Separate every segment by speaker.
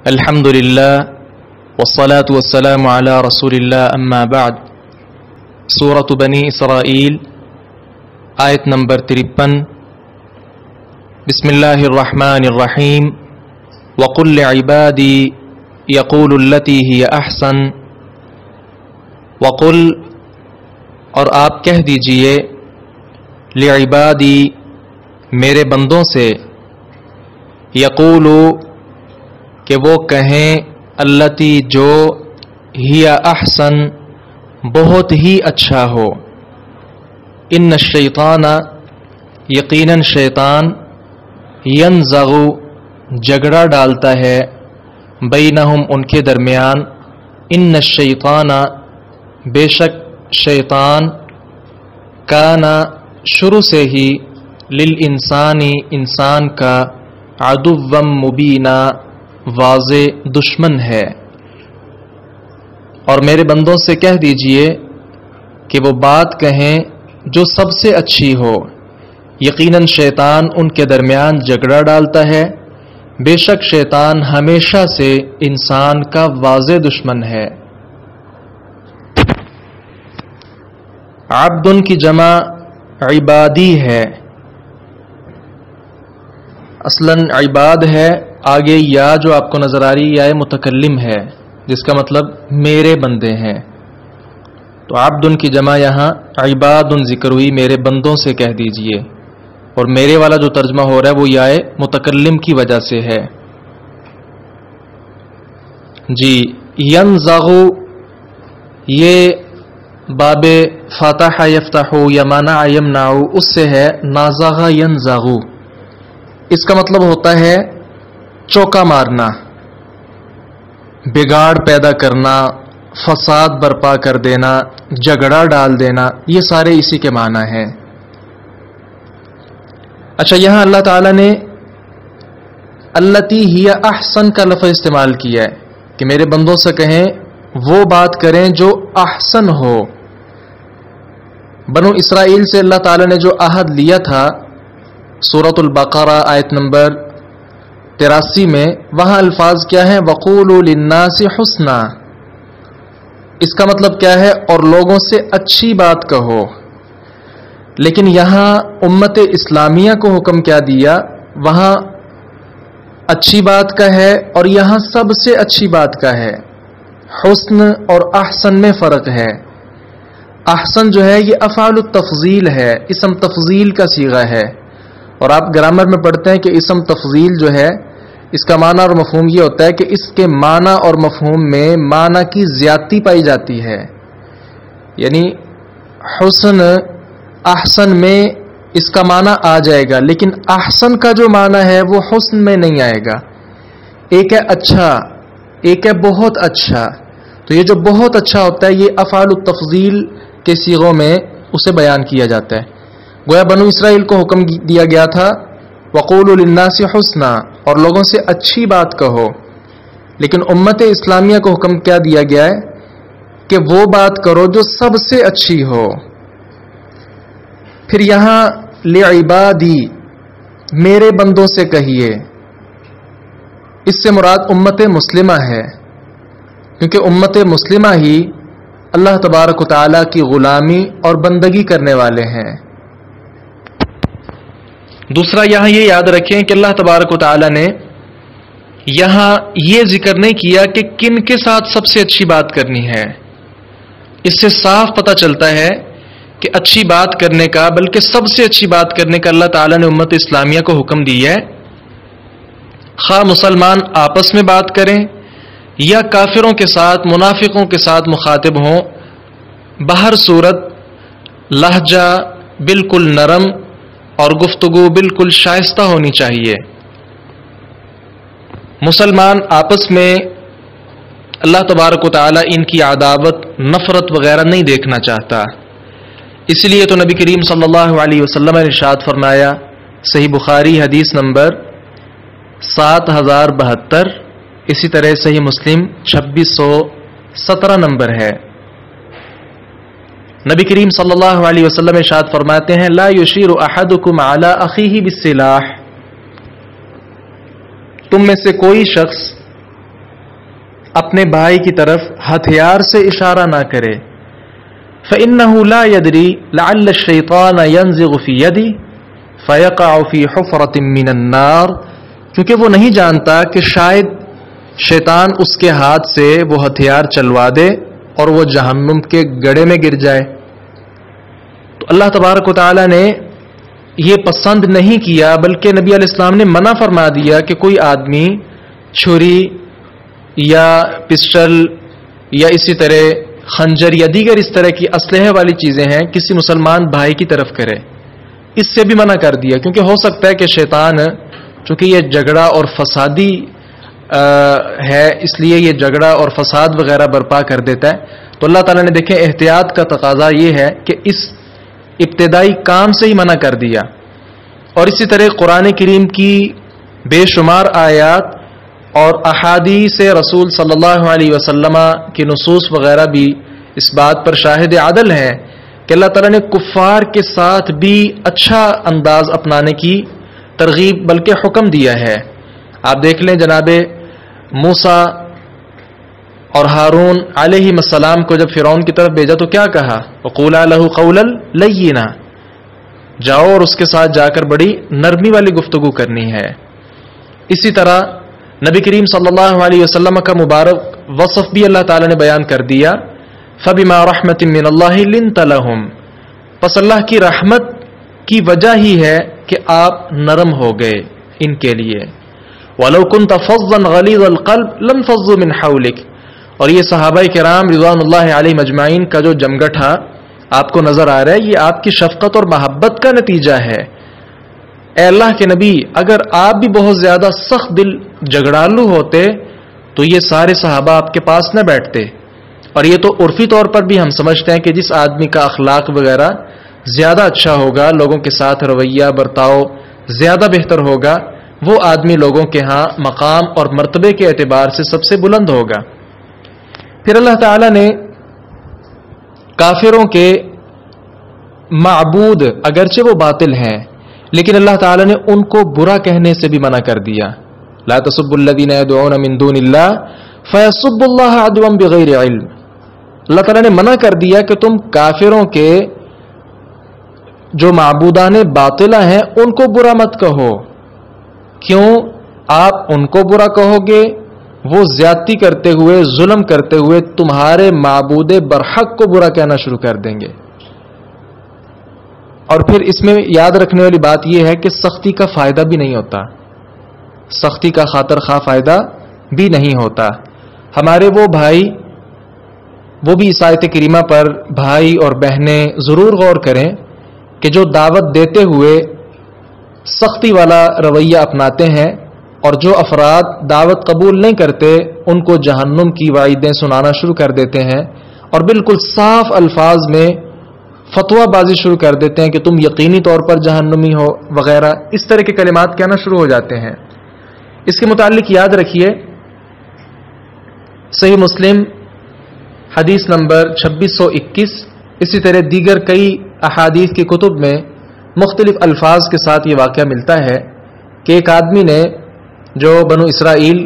Speaker 1: الحمد للہ والصلاة والسلام علی رسول اللہ اما بعد۔ سورۃ بنی اسرائیل آیت نمبر 53۔ بسم اللہ الرحمن الرحیم۔ وقل لعبادی یقولوا التی ہی احسن۔ وقل، اور آپ کہہ دیجئے، لعبادی، میرے بندوں سے، یقولوا، کہ وہ کہیں، التی، جو، ہی احسن، بہت ہی اچھا ہو، ان الشیطان، یقیناً شیطان، ینزغ، جھگڑا ڈالتا ہے، بینہم، ان کے درمیان، ان الشیطان، بے شک شیطان، کان، شروع سے ہی، للانسانی، انسان کا، عدوا مبینا، واضح دشمن ہے۔ اور میرے بندوں سے کہہ دیجئے کہ وہ بات کہیں جو سب سے اچھی ہو، یقیناً شیطان ان کے درمیان جھگڑا ڈالتا ہے، بے شک شیطان ہمیشہ سے انسان کا واضح دشمن ہے۔ عبد کی جمع عبادی ہے، اصلاً عباد ہے، آگے یا جو آپ کو نظر آ رہی یا متکلم ہے، جس کا مطلب میرے بندے ہیں، تو عبد کی جمع یہاں عباد ذکر ہوئی، میرے بندوں سے کہہ دیجئے، اور میرے والا جو ترجمہ ہو رہا ہے وہ یا متکلم کی وجہ سے ہے۔ جی، ینزغ، یہ باب فتح یفتح یا منع یمنع، اس سے ہے نازغ ینزغ، اس کا مطلب ہوتا ہے چوکا مارنا، بگاڑ پیدا کرنا، فساد برپا کر دینا، جھگڑا ڈال دینا، یہ سارے اسی کے معنی ہیں۔ اچھا، یہاں اللہ تعالیٰ نے التی ہی احسن کا لفظ استعمال کیا ہے کہ میرے بندوں سے کہیں وہ بات کریں جو احسن ہو۔ بنو اسرائیل سے اللہ تعالیٰ نے جو عہد لیا تھا سورۃ البقرہ آیت نمبر 83 میں، وہاں الفاظ کیا ہیں؟ وقولوا للناس حسنا، اس کا مطلب کیا ہے؟ اور لوگوں سے اچھی بات کہو۔ لیکن یہاں امت اسلامیہ کو حکم کیا دیا؟ وہاں اچھی بات کا ہے اور یہاں سب سے اچھی بات کا ہے۔ حسن اور احسن میں فرق ہے۔ احسن جو ہے یہ افعال التفضیل ہے، اسم تفضیل کا صیغہ ہے، اور آپ گرامر میں پڑھتے ہیں کہ اسم تفضیل جو ہے اس کا معنی اور مفہوم یہ ہوتا ہے کہ اس کے معنی اور مفہوم میں معنی کی زیادتی پائی جاتی ہے، یعنی حسن احسن میں اس کا معنی آ جائے گا، لیکن احسن کا جو معنی ہے وہ حسن میں نہیں آئے گا۔ ایک ہے اچھا، ایک ہے بہت اچھا، تو یہ جو بہت اچھا ہوتا ہے یہ افعال التفضیل کے صیغوں میں اسے بیان کیا جاتا ہے۔ گویا بنو اسرائیل کو حکم دیا گیا تھا وقولوا للناس حسنا، اور لوگوں سے اچھی بات کہو، لیکن امت اسلامیہ کو حکم کیا دیا گیا ہے کہ وہ بات کرو جو سب سے اچھی ہو۔ پھر یہاں لعبادی، میرے بندوں سے کہیے، اس سے مراد امت مسلمہ ہے، کیونکہ امت مسلمہ ہی اللہ تبارک و تعالیٰ کی غلامی اور بندگی کرنے والے ہیں۔ دوسرا یہاں یہ یاد رکھیں کہ اللہ تبارک و تعالیٰ نے یہاں یہ ذکر نہیں کیا کہ کن کے ساتھ سب سے اچھی بات کرنی ہے۔ اس سے صاف پتہ چلتا ہے کہ اچھی بات کرنے کا، بلکہ سب سے اچھی بات کرنے کا اللہ تعالیٰ نے امت اسلامیہ کو حکم دیا ہے، خواہ مسلمان آپس میں بات کریں یا کافروں کے ساتھ، منافقوں کے ساتھ مخاطب ہوں، بہر صورت لہجہ بالکل نرم اور گفتگو بالکل شائستہ ہونی چاہیے۔ مسلمان آپس میں اللہ تبارک و تعالیٰ ان کی عداوت، نفرت وغیرہ نہیں دیکھنا چاہتا، اس لیے تو نبی کریم صلی اللہ علیہ وسلم نے ارشاد فرمایا، صحیح بخاری حدیث نمبر 7072، اسی طرح صحیح مسلم 2617 نمبر ہے، نبی کریم صلی اللہ علیہ وسلم ارشاد فرماتے ہیں، لا یشیر احدکم علی اخیہ بالسلاح، تم میں سے کوئی شخص اپنے بھائی کی طرف ہتھیار سے اشارہ نہ کرے. فإنه لا يدري لعل الشيطان ينزغ في يده فيقع في حفرة من النار، کیونکہ وہ نہیں جانتا کہ شاید شیطان اس کے ہاتھ سے وہ ہتھیار چلوا دے اور وہ جہنم کے گڑھے میں گر جائے. تو اللہ تبارک و تعالی نے یہ پسند نہیں کیا، بلکہ نبی علیہ السلام نے منع فرما دیا کہ کوئی آدمی چھری یا پسٹل یا اسی طرح خنجر یا دیگر اس طرح کی اسلحے والی چیزیں ہیں کسی مسلمان بھائی کی طرف کرے. اس سے بھی منع کر دیا، کیونکہ ہو سکتا ہے کہ شیطان چونکہ یہ جھگڑا اور فسادی ہے، اس لیے یہ جھگڑا اور فساد وغیرہ برپا کر دیتا ہے. تو اللہ تعالیٰ نے دیکھیں احتیاط کا تقاضا یہ ہے کہ اس ابتدائی کام سے ہی منع کر دیا. اور اسی طرح قرآن کریم کی بے شمار آیات اور احادیث رسول صلی اللہ علیہ وسلم کی نصوص وغیرہ بھی اس بات پر شاہد عدل ہیں کہ اللہ تعالیٰ نے کفار کے ساتھ بھی اچھا انداز اپنانے کی ترغیب بلکہ حکم دیا ہے. آپ دیکھ لیں جناب موسیٰ اور ہارون علیہ السلام کو جب فرعون کی طرف بھیجا تو کیا کہا؟ وَقُولَا لَهُ قَوْلًا لَيِّنًا، جاؤ اور اس کے ساتھ جا کر بڑی نرمی والی گفتگو کرنی ہے. اسی طرح نبی کریم صلی اللہ علیہ وسلم کا مبارک وصف بھی اللہ تعالیٰ نے بیان کر دیا، فَبِمَا رَحْمَةٍ مِّنَ اللَّهِ لِنْتَ لَهُمْ، پس اللہ کی رحمت کی وجہ ہی ہے کہ آپ نرم ہو گئے ان کے لیے. وَلَوْ كُنْتَ فَظًّا غَلِيظَ الْقَلْبِ لَانفَضُّوا مِنْ حَوْلِكَ، اور یہ صحابہ کرام رضوان اللہ علیہ مجمعین کا جو جمگٹھا آپ کو نظر آ رہا ہے، یہ آپ کی شفقت اور محبت کا نتیجہ ہے. اے اللہ کے نبی، اگر آپ بھی بہت زیادہ سخت دل جھگڑالو ہوتے تو یہ سارے صحابہ آپ کے پاس نہ بیٹھتے. اور یہ تو عرفی طور پر بھی ہم سمجھتے ہیں کہ جس آدمی کا اخلاق وغیرہ زیادہ اچھا ہوگا، لوگوں کے ساتھ رویہ برتاؤ زیادہ بہتر ہوگا، وہ آدمی لوگوں کے ہاں مقام اور مرتبے کے اعتبار سے سب سے بلند ہوگا. پھر اللہ تعالی نے کافروں کے معبود اگرچہ وہ باطل ہیں لیکن اللہ تعالی نے ان کو برا کہنے سے بھی منع کر دیا. لا تسبوا الذين يدعون من دون الله فيسبوا الله عدوا بغير علم، اللہ تعالی نے منع کر دیا کہ تم کافروں کے جو معبودان باطلہ ہیں ان کو برا مت کہو. کیوں؟ آپ ان کو برا کہو گے وہ زیادتی کرتے ہوئے ظلم کرتے ہوئے تمہارے معبود برحق کو برا کہنا شروع کر دیں گے. اور پھر اس میں یاد رکھنے والی بات یہ ہے کہ سختی کا فائدہ بھی نہیں ہوتا، سختی کا خاطر خواہ فائدہ بھی نہیں ہوتا. ہمارے وہ بھائی وہ بھی اس آیت کریمہ پر بھائی اور بہنیں ضرور غور کریں کہ جو دعوت دیتے ہوئے سختی والا رویہ اپناتے ہیں اور جو افراد دعوت قبول نہیں کرتے ان کو جہنم کی وعیدیں سنانا شروع کر دیتے ہیں اور بالکل صاف الفاظ میں فتویٰ بازی شروع کر دیتے ہیں کہ تم یقینی طور پر جہنمی ہو وغیرہ، اس طرح کے کلمات کہنا شروع ہو جاتے ہیں. اس کے متعلق یاد رکھیے صحیح مسلم حدیث نمبر 2621، اسی طرح دیگر کئی احادیث کی کتب میں مختلف الفاظ کے ساتھ یہ واقعہ ملتا ہے کہ ایک آدمی نے جو بنو اسرائیل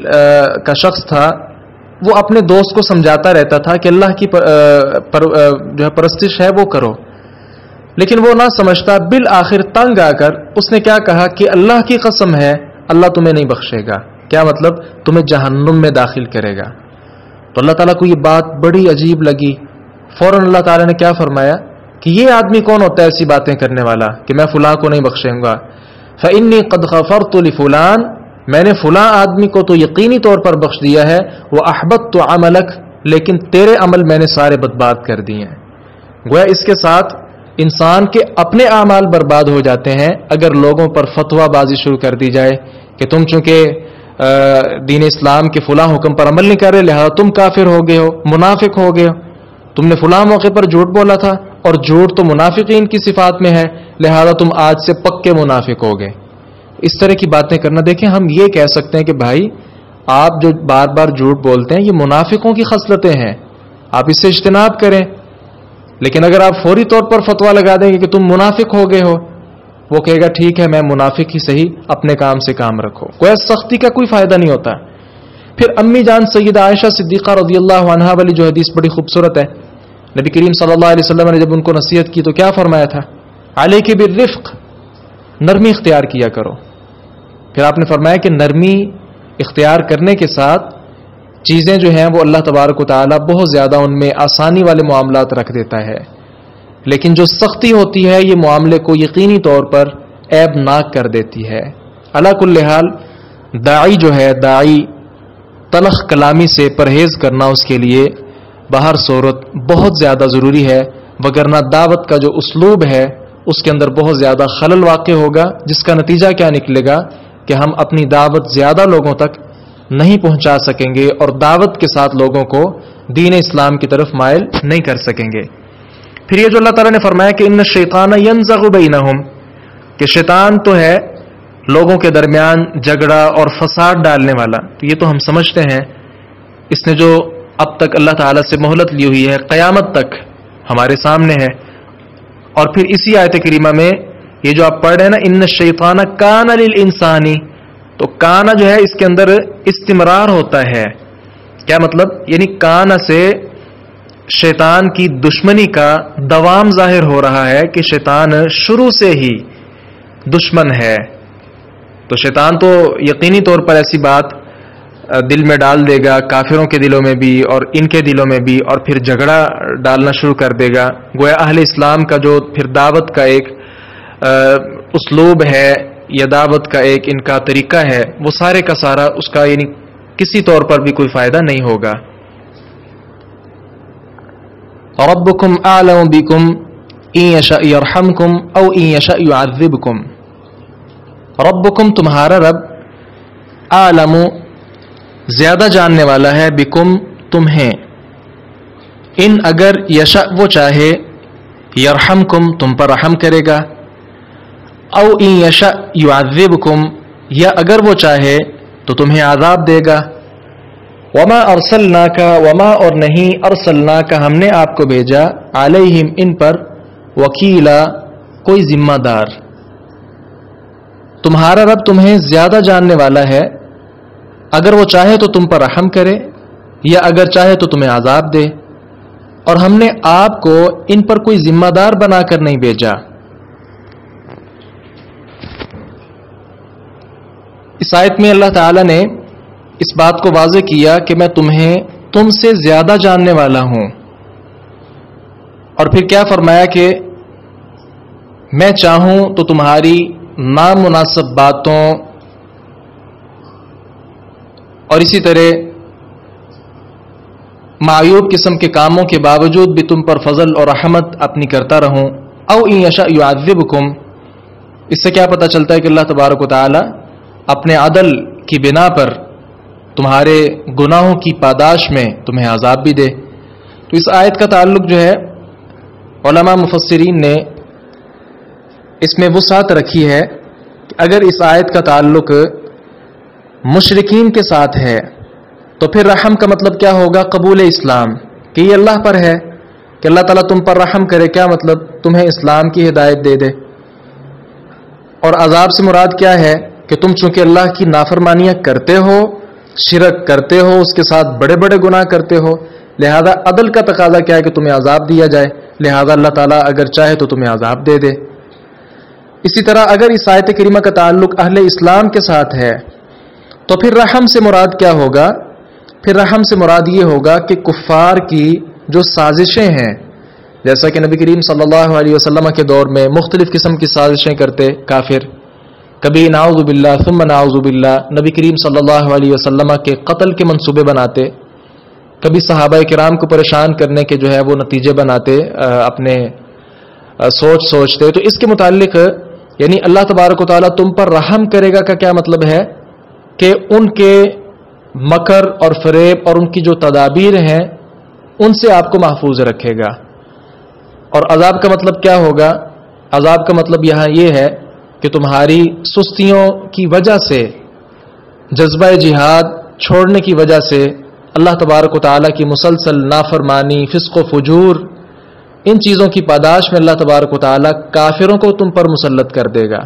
Speaker 1: کا شخص تھا وہ اپنے دوست کو سمجھاتا رہتا تھا کہ اللہ کی جو پرستش ہے وہ کرو، لیکن وہ نہ سمجھتا. بالآخر تنگ آ کر اس نے کیا کہا کہ اللہ کی قسم ہے اللہ تمہیں نہیں بخشے گا. کیا مطلب؟ تمہیں جہنم میں داخل کرے گا. تو اللہ تعالیٰ کو یہ بات بڑی عجیب لگی. فوراً اللہ تعالیٰ نے کیا فرمایا کہ یہ آدمی کون ہوتا ہے ایسی باتیں کرنے والا کہ میں فلاں کو نہیں بخشوں گا. فإنی قد غفرت لفلان، میں نے فلاں آدمی کو تو یقینی طور پر بخش دیا ہے. وأحبطت عملک، لیکن تیرے عمل میں نے سارے برباد کر دیے ہیں. گویا اس کے ساتھ انسان کے اپنے اعمال برباد ہو جاتے ہیں اگر لوگوں پر فتویٰ بازی شروع کر دی جائے کہ تم چونکہ دین اسلام کے فلاں حکم پر عمل نہیں کر رہے لہذا تم کافر ہو گئے ہو، منافق ہو گئے ہو، تم نے فلاں موقع پر جھوٹ بولا تھا اور جھوٹ تو منافقین کی صفات میں ہے لہذا تم آج سے پکے منافق ہو گئے. اس طرح کی باتیں کرنا، دیکھیں ہم یہ کہہ سکتے ہیں کہ بھائی آپ جو بار بار جھوٹ بولتے ہیں یہ منافقوں کی خصلتیں ہیں، آپ اس سے اجتناب کریں. لیکن اگر آپ فوری طور پر فتویٰ لگا دیں گے کہ تم منافق ہو گئے ہو، وہ کہے گا ٹھیک ہے میں منافق ہی صحیح، اپنے کام سے کام رکھو. کوئی سختی کا کوئی فائدہ نہیں ہوتا. پھر امی جان سیدہ عائشہ صدیقہ رضی اللہ عنہا والی جو حدیث بڑی خوبصورت ہے، نبی کریم صلی اللہ علیہ وسلم نے جب ان کو نصیحت کی تو کیا فرمایا تھا؟ علیک بالرفق، نرمی اختیار کیا کرو. پھر آپ نے فرمایا کہ نرمی اختیار کرنے کے ساتھ چیزیں جو ہیں وہ اللہ تبارک و تعالیٰ بہت زیادہ ان میں آسانی والے معاملات رکھ دیتا ہے، لیکن جو سختی ہوتی ہے یہ معاملے کو یقینی طور پر عیب ناک کر دیتی ہے. علی کل حال داعی جو ہے، داعی تلخ کلامی سے پرہیز کرنا اس کے لیے بہر صورت بہت زیادہ ضروری ہے، وگرنہ دعوت کا جو اسلوب ہے اس کے اندر بہت زیادہ خلل واقع ہوگا، جس کا نتیجہ کیا نکلے گا کہ ہم اپنی دعوت زیادہ لوگوں تک نہیں پہنچا سکیں گے اور دعوت کے ساتھ لوگوں کو دین اسلام کی طرف مائل نہیں کر سکیں گے. پھر یہ جو اللہ تعالیٰ نے فرمایا کہ ان الشیطان ینزغ بینہم، کہ شیطان تو ہے لوگوں کے درمیان جھگڑا اور فساد ڈالنے والا، تو یہ تو ہم سمجھتے ہیں، اس نے جو اب تک اللہ تعالیٰ سے مہلت لی ہوئی ہے قیامت تک ہمارے سامنے ہے. اور پھر اسی آیت کریمہ میں یہ جو آپ پڑھ رہے ہیں نا، ان الشیطان کان للانسان، تو کانا جو ہے اس کے اندر استمرار ہوتا ہے. کیا مطلب؟ یعنی کانا سے شیطان کی دشمنی کا دوام ظاہر ہو رہا ہے کہ شیطان شروع سے ہی دشمن ہے. تو شیطان تو یقینی طور پر ایسی بات دل میں ڈال دے گا، کافروں کے دلوں میں بھی اور ان کے دلوں میں بھی، اور پھر جھگڑا ڈالنا شروع کر دے گا. گویا اہل اسلام کا جو پھر دعوت کا ایک اسلوب ہے یا دعوت کا ایک ان کا طریقہ ہے، وہ سارے کا سارا اس کا یعنی کسی طور پر بھی کوئی فائدہ نہیں ہوگا. ربکم اعلم بکم ان یشاء یرحمکم او ان یشاء یعذبکم. ربکم تمہارا رب، اعلم زیادہ جاننے والا ہے، بکم تمہیں، ان اگر یشاء وہ چاہے، یرحمکم تم پر رحم کرے گا، او ان یشاء یعذبکم یا اگر وہ چاہے تو تمہیں عذاب دے گا. وما ارسلناک، وما اور نہیں، ارسلناک ہم نے آپ کو بھیجا، علیہم ان پر، وکیلا کوئی ذمہ دار. تمہارا رب تمہیں زیادہ جاننے والا ہے، اگر وہ چاہے تو تم پر رحم کرے یا اگر چاہے تو تمہیں عذاب دے، اور ہم نے آپ کو ان پر کوئی ذمہ دار بنا کر نہیں بھیجا. اس آیت میں اللہ تعالی نے اس بات کو واضح کیا کہ میں تمہیں تم سے زیادہ جاننے والا ہوں، اور پھر کیا فرمایا کہ میں چاہوں تو تمہاری نامناسب باتوں اور اسی طرح معیوب قسم کے کاموں کے باوجود بھی تم پر فضل اور رحمت اپنی کرتا رہوں. او ان یشاء یعذبکم، اس سے کیا پتہ چلتا ہے کہ اللہ تبارک و تعالی اپنے عدل کی بنا پر تمہارے گناہوں کی پاداش میں تمہیں عذاب بھی دے. تو اس آیت کا تعلق جو ہے علماء مفسرین نے اس میں وسعت رکھی ہے کہ اگر اس آیت کا تعلق مشرکین کے ساتھ ہے تو پھر رحم کا مطلب کیا ہوگا؟ قبول اسلام، کہ یہ اللہ پر ہے کہ اللہ تعالیٰ تم پر رحم کرے. کیا مطلب؟ تمہیں اسلام کی ہدایت دے دے. اور عذاب سے مراد کیا ہے کہ تم چونکہ اللہ کی نافرمانیاں کرتے ہو، شرک کرتے ہو، اس کے ساتھ بڑے بڑے گناہ کرتے ہو، لہذا عدل کا تقاضا کیا ہے کہ تمہیں عذاب دیا جائے، لہذا اللہ تعالیٰ اگر چاہے تو تمہیں عذاب دے دے. اسی طرح اگر اس آیت کریمہ کا تعلق اہل اسلام کے ساتھ ہے تو پھر رحم سے مراد کیا ہوگا؟ پھر رحم سے مراد یہ ہوگا کہ کفار کی جو سازشیں ہیں، جیسا کہ نبی کریم صلی اللہ علیہ وسلم کے دور میں مختلف قسم کی سازشیں کرتے کافر، کبھی نعوذ باللہ ثم نعوذ باللہ نبی کریم صلی اللہ علیہ وسلم کے قتل کے منصوبے بناتے، کبھی صحابہ کرام کو پریشان کرنے کے جو ہے وہ نتیجے بناتے، اپنے سوچتے. تو اس کے متعلق یعنی اللہ تبارک و تعالیٰ تم پر رحم کرے گا کا کیا مطلب ہے کہ ان کے مکر اور فریب اور ان کی جو تدابیر ہیں ان سے آپ کو محفوظ رکھے گا. اور عذاب کا مطلب کیا ہوگا؟ عذاب کا مطلب یہاں یہ ہے کہ تمہاری سستیوں کی وجہ سے، جذبہ جہاد چھوڑنے کی وجہ سے اللہ تبارک و تعالیٰ کی مسلسل نافرمانی، فسق و فجور، ان چیزوں کی پاداش میں اللہ تبارک و تعالیٰ کافروں کو تم پر مسلط کر دے گا.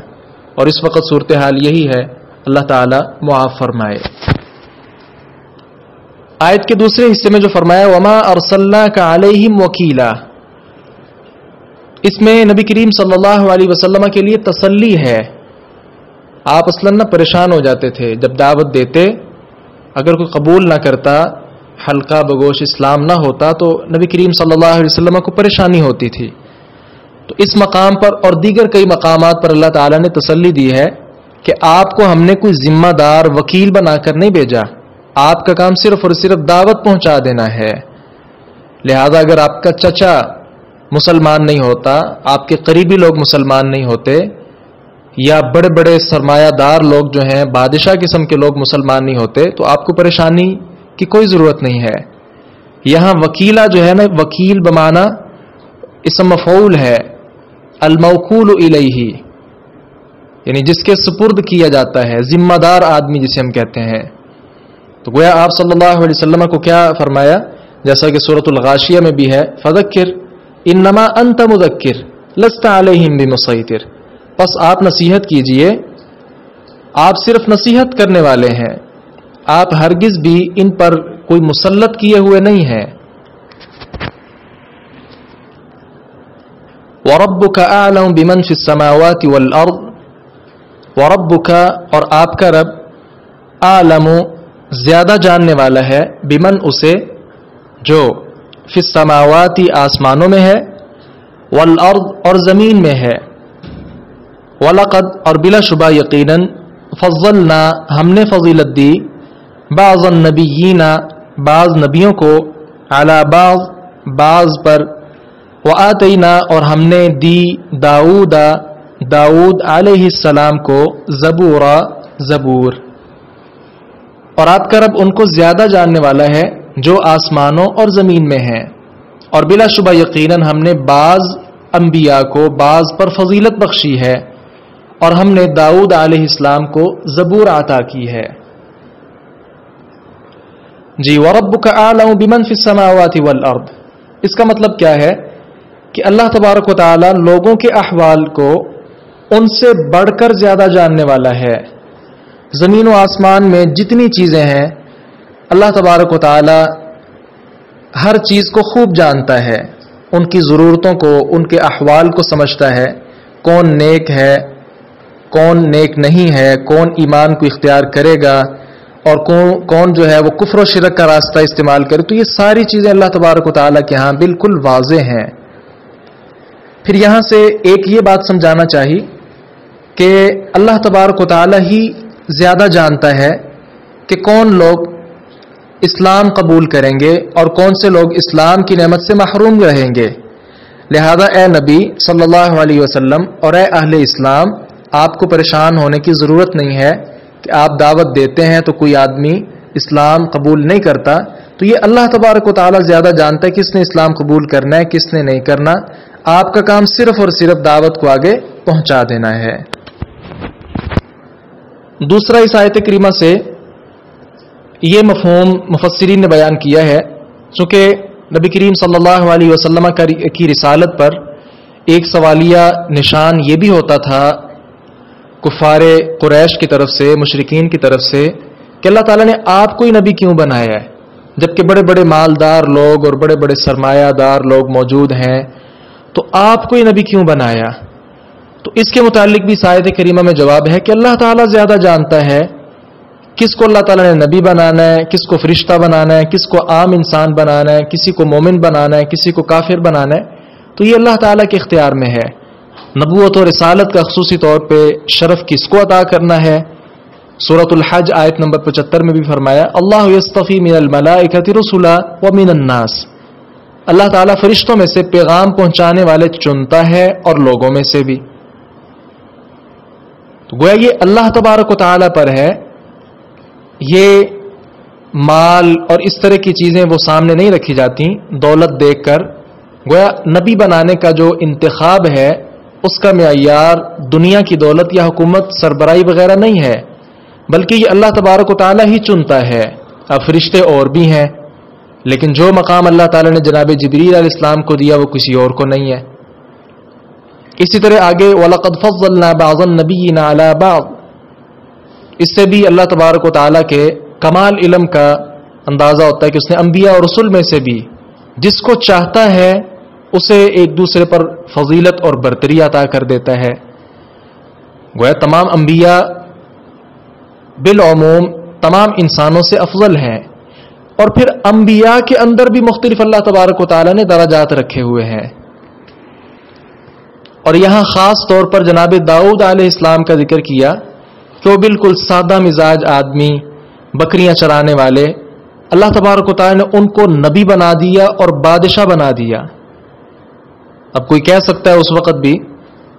Speaker 1: اور اس وقت صورتحال یہی ہے، اللہ تعالیٰ معاف فرمائے. آیت کے دوسرے حصے میں جو فرمایا وما ارسلناک علیہم وکیلا، اس میں نبی کریم صلی اللہ علیہ وسلم کے لیے تسلی ہے. آپ اصلاً پریشان ہو جاتے تھے جب دعوت دیتے، اگر کوئی قبول نہ کرتا، حلقہ بگوش اسلام نہ ہوتا تو نبی کریم صلی اللہ علیہ وسلم کو پریشانی ہوتی تھی. تو اس مقام پر اور دیگر کئی مقامات پر اللہ تعالیٰ نے تسلی دی ہے کہ آپ کو ہم نے کوئی ذمہ دار وکیل بنا کر نہیں بھیجا، آپ کا کام صرف اور صرف دعوت پہنچا دینا ہے. لہذا اگر آپ کا چچا مسلمان نہیں ہوتا، آپ کے قریبی لوگ مسلمان نہیں ہوتے، یا بڑے بڑے سرمایہ دار لوگ جو ہیں بادشاہ قسم کے لوگ مسلمان نہیں ہوتے، تو آپ کو پریشانی کی کوئی ضرورت نہیں ہے. یہاں وکیلا جو ہے نا، وکیل بمانا اسم مفعول ہے، الموکول الیہ، یعنی جس کے سپرد کیا جاتا ہے، ذمہ دار آدمی جسے ہم کہتے ہیں. تو گویا آپ صلی اللہ علیہ وسلم کو کیا فرمایا، جیسا کہ سورۃ الغاشیہ میں بھی ہے، فذکر انما انت مذکر لست علیہم بمسیطر، پس آپ نصیحت کیجئے، آپ صرف نصیحت کرنے والے ہیں، آپ ہرگز بھی ان پر کوئی مسلط کیے ہوئے نہیں ہیں. وَرَبُّكَ أَعْلَمُ بِمَنْ فِي السَّمَاوَاتِ وَالْأَرْضِ، وَرَبُّكَ اور آپ کا رب، أَعْلَمُ زیادہ جاننے والا ہے، بمن اسے جو فی السماوات آسمانوں میں ہے، والارض اور زمین میں ہے، وَلَقَدْ اور بلا شبہ یقیناً، فضلنا ہم نے فضیلت دی، بعض النبیین بعض نبیوں کو، علی بعض بعض پر، وآتینا اور ہم نے دی داؤد علیہ السلام کو زبورا زبور. اور آپ کا رب ان کو زیادہ جاننے والا ہے جو آسمانوں اور زمین میں ہیں، اور بلا شبہ یقیناً ہم نے بعض انبیاء کو بعض پر فضیلت بخشی ہے، اور ہم نے داؤد علیہ السلام کو زبور عطا کی ہے. جی، وَرَبُّكَ أَعْلَمُ بِمَنْ فِي السَّمَاوَاتِ وَالْأَرْضِ، اس کا مطلب کیا ہے کہ اللہ تبارک و تعالی لوگوں کے احوال کو ان سے بڑھ کر زیادہ جاننے والا ہے. زمین و آسمان میں جتنی چیزیں ہیں، اللہ تبارک و تعالی ہر چیز کو خوب جانتا ہے، ان کی ضرورتوں کو، ان کے احوال کو سمجھتا ہے، کون نیک ہے، کون نیک نہیں ہے، کون ایمان کو اختیار کرے گا، اور کون جو ہے وہ کفر و شرک کا راستہ استعمال کرے. تو یہ ساری چیزیں اللہ تبارک و تعالیٰ کے ہاں بالکل واضح ہیں. پھر یہاں سے ایک یہ بات سمجھانا چاہیے کہ اللہ تبارک و تعالیٰ ہی زیادہ جانتا ہے کہ کون لوگ اسلام قبول کریں گے اور کون سے لوگ اسلام کی نعمت سے محروم رہیں گے. لہذا اے نبی صلی اللہ علیہ وسلم اور اے اہل اسلام، آپ کو پریشان ہونے کی ضرورت نہیں ہے کہ آپ دعوت دیتے ہیں تو کوئی آدمی اسلام قبول نہیں کرتا. تو یہ اللہ تبارک و تعالیٰ زیادہ جانتا ہے کس نے اسلام قبول کرنا ہے، کس نے نہیں کرنا. آپ کا کام صرف اور صرف دعوت کو آگے پہنچا دینا ہے. دوسرا، اس آیت کریمہ سے یہ مفہوم مفسرین نے بیان کیا ہے، چونکہ نبی کریم صلی اللہ علیہ وسلم کی رسالت پر ایک سوالیہ نشان یہ بھی ہوتا تھا کفار قریش کی طرف سے، مشرکین کی طرف سے، کہ اللہ تعالیٰ نے آپ کو ہی نبی کیوں بنایا ہے جبکہ بڑے بڑے مالدار لوگ اور بڑے بڑے سرمایہ دار لوگ موجود ہیں، تو آپ کو ہی نبی کیوں بنایا؟ تو اس کے متعلق بھی آیت کریمہ میں جواب ہے کہ اللہ تعالیٰ زیادہ جانتا ہے کس کو اللہ تعالیٰ نے نبی بنانا ہے، کس کو فرشتہ بنانا ہے، کس کو عام انسان بنانا ہے، کسی کو مومن بنانا ہے، کسی کو کافر بنانا ہے. تو یہ اللہ تعالیٰ کے اختیار میں ہے. نبوت اور رسالت کا خصوصی طور پہ شرف کس کو عطا کرنا ہے، سورۃ الحج آیت نمبر 75 میں بھی فرمایا، اللہ یصطفی من الملائکۃ رسلا ومن الناس، اللہ تعالیٰ فرشتوں میں سے پیغام پہنچانے والے چنتا ہے اور لوگوں میں سے بھی. تو گویا یہ اللہ تبارک و تعالیٰ پر ہے. یہ مال اور اس طرح کی چیزیں وہ سامنے نہیں رکھی جاتی دولت دیکھ کر. گویا نبی بنانے کا جو انتخاب ہے اس کا معیار دنیا کی دولت یا حکومت سربراہی وغیرہ نہیں ہے، بلکہ یہ اللہ تبارک و تعالیٰ ہی چنتا ہے. اب فرشتے اور بھی ہیں، لیکن جو مقام اللہ تعالیٰ نے جناب جبریل علیہ السلام کو دیا وہ کسی اور کو نہیں ہے. اسی طرح آگے وَلَقَدْ فَضَّلْنَا بَعْضَ النَّبِيِّينَ عَلَى بَعْضٍ، اس سے بھی اللہ تبارک و تعالیٰ کے کمال علم کا اندازہ ہوتا ہے کہ اس نے انبیاء اور رسول میں سے بھی جس کو چاہتا ہے اسے ایک دوسرے پر فضیلت اور برتری عطا کر دیتا ہے. گویا تمام انبیاء بالعموم تمام انسانوں سے افضل ہیں، اور پھر انبیاء کے اندر بھی مختلف اللہ تبارک و تعالی نے درجات رکھے ہوئے ہیں. اور یہاں خاص طور پر جناب داؤد علیہ السلام کا ذکر کیا کہ وہ بالکل سادہ مزاج آدمی، بکریاں چرانے والے، اللہ تبارک و تعالی نے ان کو نبی بنا دیا اور بادشاہ بنا دیا. اب کوئی کہہ سکتا ہے اس وقت بھی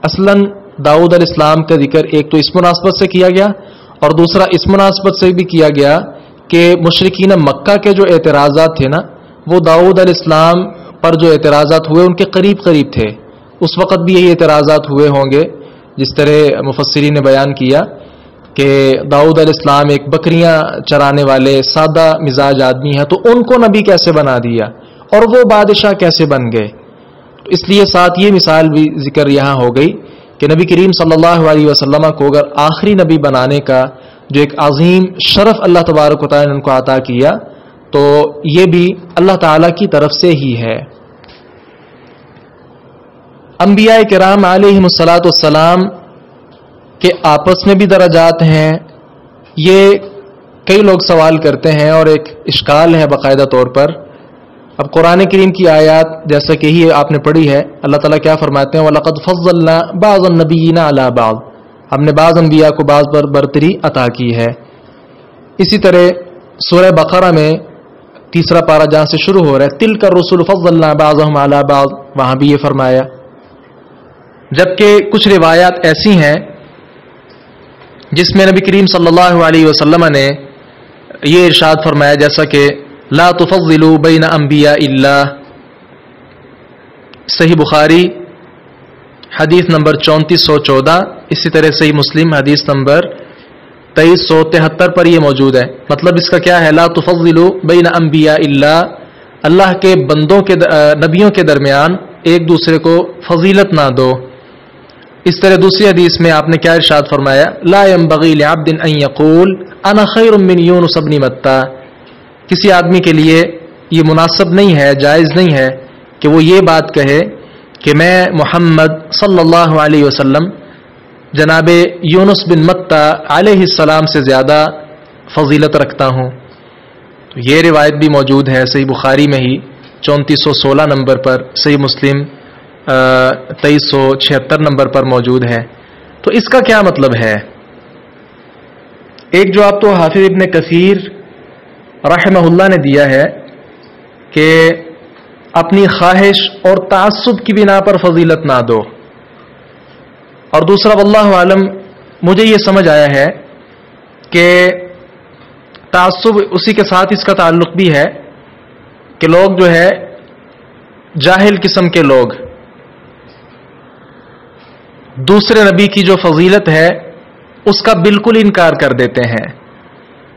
Speaker 1: اصلاً داؤد علیہ السلام کا ذکر ایک تو اس مناسبت سے کیا گیا اور دوسرا اس مناسبت سے بھی کیا گیا کہ مشرکین مکہ کے جو اعتراضات تھے نا، وہ داؤد علیہ السلام پر جو اعتراضات ہوئے ان کے قریب قریب تھے. اس وقت بھی یہی اعتراضات ہوئے ہوں گے، جس طرح مفسرین نے بیان کیا کہ داؤد علیہ السلام ایک بکریاں چرانے والے سادہ مزاج آدمی ہیں، تو ان کو نبی کیسے بنا دیا اور وہ بادشاہ کیسے بن گئے. تو اس لیے ساتھ یہ مثال بھی ذکر یہاں ہو گئی کہ نبی کریم صلی اللہ علیہ وسلم کو اگر آخری نبی بنانے کا جو ایک عظیم شرف اللہ تبارک و تعالی نے ان کو عطا کیا تو یہ بھی اللہ تعالی کی طرف سے ہی ہے. انبیاء کرام علیہم الصلاۃ والسلام کے آپس میں بھی درجات ہیں. یہ کئی لوگ سوال کرتے ہیں اور ایک اشکال ہے باقاعدہ طور پر. اب قرآن کریم کی آیات جیسا کہ ہی آپ نے پڑھی ہے، اللہ تعالیٰ کیا فرماتے ہیں؟ وَلَقَدْ فَضَّلْنَا بَعْضَ النَّبِيِّينَ عَلَى بَعْضٍ، ہم نے بعض انبیاء کو بعض پر برتری عطا کی ہے. اسی طرح سورہ بقرہ میں تیسرا پارہ جہاں سے شروع ہو رہا ہے تِلْكَ الرُّسُلُ فَضَّلْنَا بَعْضَهُمْ عَلَى بَعْضٍ، وہاں بھی یہ فرمایا. جبکہ کچھ روایات ایسی ہیں جس میں نبی کریم صلی اللہ علیہ وسلم نے یہ ارشاد فرمایا جیسا کہ لا تفضلوا بین انبیاء اللہ، صحیح بخاری حدیث نمبر 3414، اسی طرح صحیح مسلم حدیث نمبر 2373 پر یہ موجود ہے. مطلب اس کا کیا ہے؟ لا تفضلوا بین انبیاء اللہ، اللہ کے بندوں کے نبیوں کے درمیان ایک دوسرے کو فضیلت نہ دو. اس طرح دوسری حدیث میں آپ نے کیا ارشاد فرمایا؟ لا ينبغي لعبد ان يقول انا خیر من یونس بن متى، کسی آدمی کے لیے یہ مناسب نہیں ہے، جائز نہیں ہے کہ وہ یہ بات کہے کہ میں محمد صلی اللہ علیہ وسلم جناب یونس بن متى علیہ السلام سے زیادہ فضیلت رکھتا ہوں. تو یہ روایت بھی موجود ہے صحیح بخاری میں ہی 3416 نمبر پر، صحیح مسلم 2376 نمبر پر موجود ہے. تو اس کا کیا مطلب ہے؟ ایک جواب تو حافظ ابن کثیر رحمہ اللہ نے دیا ہے کہ اپنی خواہش اور تعصب کی بنا پر فضیلت نہ دو، اور دوسرا واللہ عالم مجھے یہ سمجھ آیا ہے کہ تعصب اسی کے ساتھ اس کا تعلق بھی ہے کہ لوگ جو ہے جاہل قسم کے لوگ دوسرے نبی کی جو فضیلت ہے اس کا بالکل انکار کر دیتے ہیں.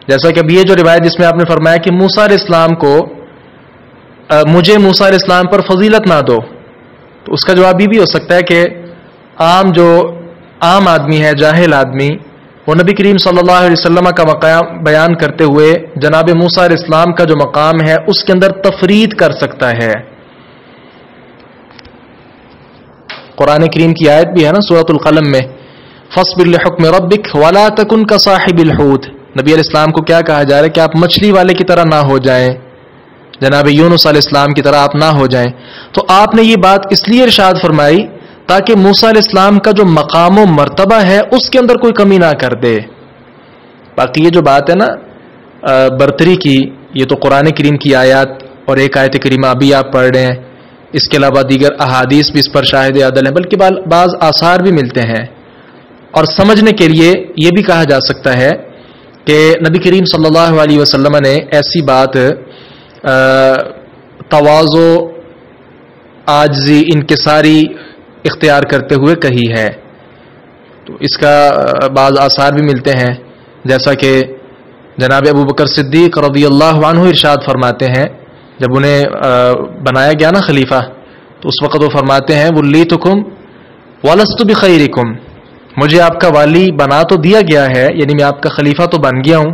Speaker 1: جیسا کہ اب یہ جو روایت جس میں آپ نے فرمایا کہ موسیٰ علیہ السلام کو مجھے موسیٰ علیہ السلام پر فضیلت نہ دو، تو اس کا جواب یہ بھی ہو سکتا ہے کہ عام آدمی ہے، جاہل آدمی، وہ نبی کریم صلی اللہ علیہ وسلم کا مقام بیان کرتے ہوئے جناب موسیٰ علیہ السلام کا جو مقام ہے اس کے اندر تفرید کر سکتا ہے. قرآن کریم کی آیت بھی ہے نا سورۃ القلم میں، فاصبر لحکم ربک ولا تکن کصاحب الحوت. نبی علیہ السلام کو کیا کہا جا رہا ہے کہ آپ مچھلی والے کی طرح نہ ہو جائیں، جناب یونس علیہ السلام کی طرح آپ نہ ہو جائیں. تو آپ نے یہ بات اس لیے ارشاد فرمائی تاکہ موسیٰ علیہ السلام کا جو مقام و مرتبہ ہے اس کے اندر کوئی کمی نہ کر دے. باقی یہ جو بات ہے نا برتری کی، یہ تو قرآن کریم کی آیات اور ایک آیت کریمہ ابھی آپ پڑھ رہے ہیں، اس کے علاوہ دیگر احادیث بھی اس پر شاہد عدل ہیں، بلکہ بعض آثار بھی ملتے ہیں. اور سمجھنے کے لیے یہ بھی کہا جا سکتا ہے کہ نبی کریم صلی اللہ علیہ وسلم نے ایسی بات تواضع، عاجزی، انکساری اختیار کرتے ہوئے کہی ہے. تو اس کا بعض آثار بھی ملتے ہیں، جیسا کہ جناب ابو بکر صدیق رضی اللہ عنہ ارشاد فرماتے ہیں جب انہیں بنایا گیا نا خلیفہ، تو اس وقت وہ فرماتے ہیں ولیتکم ولست بخیرکم، مجھے آپ کا والی بنا تو دیا گیا ہے، یعنی میں آپ کا خلیفہ تو بن گیا ہوں،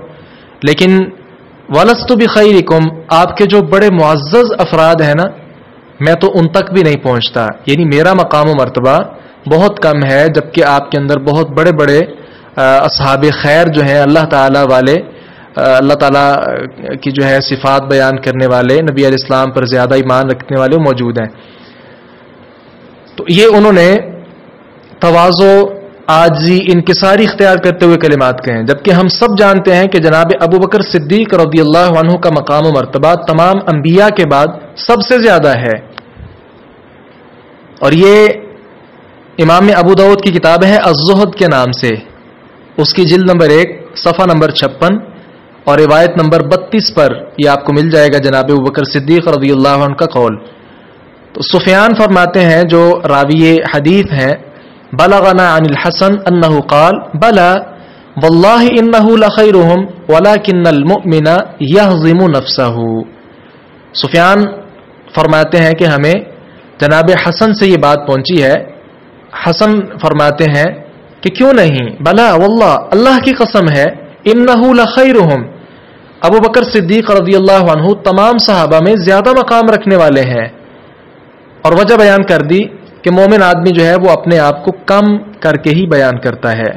Speaker 1: لیکن وَلَسْتُ بِخَيْرِكُمْ، آپ کے جو بڑے معزز افراد ہیں نا، میں تو ان تک بھی نہیں پہنچتا، یعنی میرا مقام و مرتبہ بہت کم ہے، جبکہ آپ کے اندر بہت بڑے بڑے اصحاب خیر جو ہیں، اللہ تعالیٰ والے، اللہ تعالیٰ کی جو ہے صفات بیان کرنے والے، نبی علیہ السلام پر زیادہ ایمان رکھنے والے موجود ہیں۔ تو یہ انہوں نے تواضع، عاجزی، انکساری اختیار کرتے ہوئے کلمات کہے ہیں، جبکہ ہم سب جانتے ہیں کہ جناب ابو بکر صدیق رضی اللہ عنہ کا مقام و مرتبہ تمام انبیاء کے بعد سب سے زیادہ ہے، اور یہ امام ابو داؤد کی کتاب ہے الزہد کے نام سے، اس کی جلد نمبر 1 صفحہ نمبر 56 اور روایت نمبر 32 پر یہ آپ کو مل جائے گا جناب ابو بکر صدیق رضی اللہ عنہ کا قول۔ تو سفیان فرماتے ہیں، جو راوی حدیث ہیں، بلغنا عن الحسن انه قال بلا والله انه لخيرهم ولكن المؤمن يهزم نفسه۔ سفیان فرماتے ہیں کہ ہمیں جناب حسن سے یہ بات پہنچی ہے، حسن فرماتے ہیں کہ کیوں نہیں، بلا واللہ، اللہ کی قسم ہے، انه لخيرهم، ابو بکر صدیق رضی اللہ عنہ تمام صحابہ میں زیادہ مقام رکھنے والے ہیں، اور وجہ بیان کر دی کہ مومن آدمی جو ہے وہ اپنے آپ کو کم کر کے ہی بیان کرتا ہے۔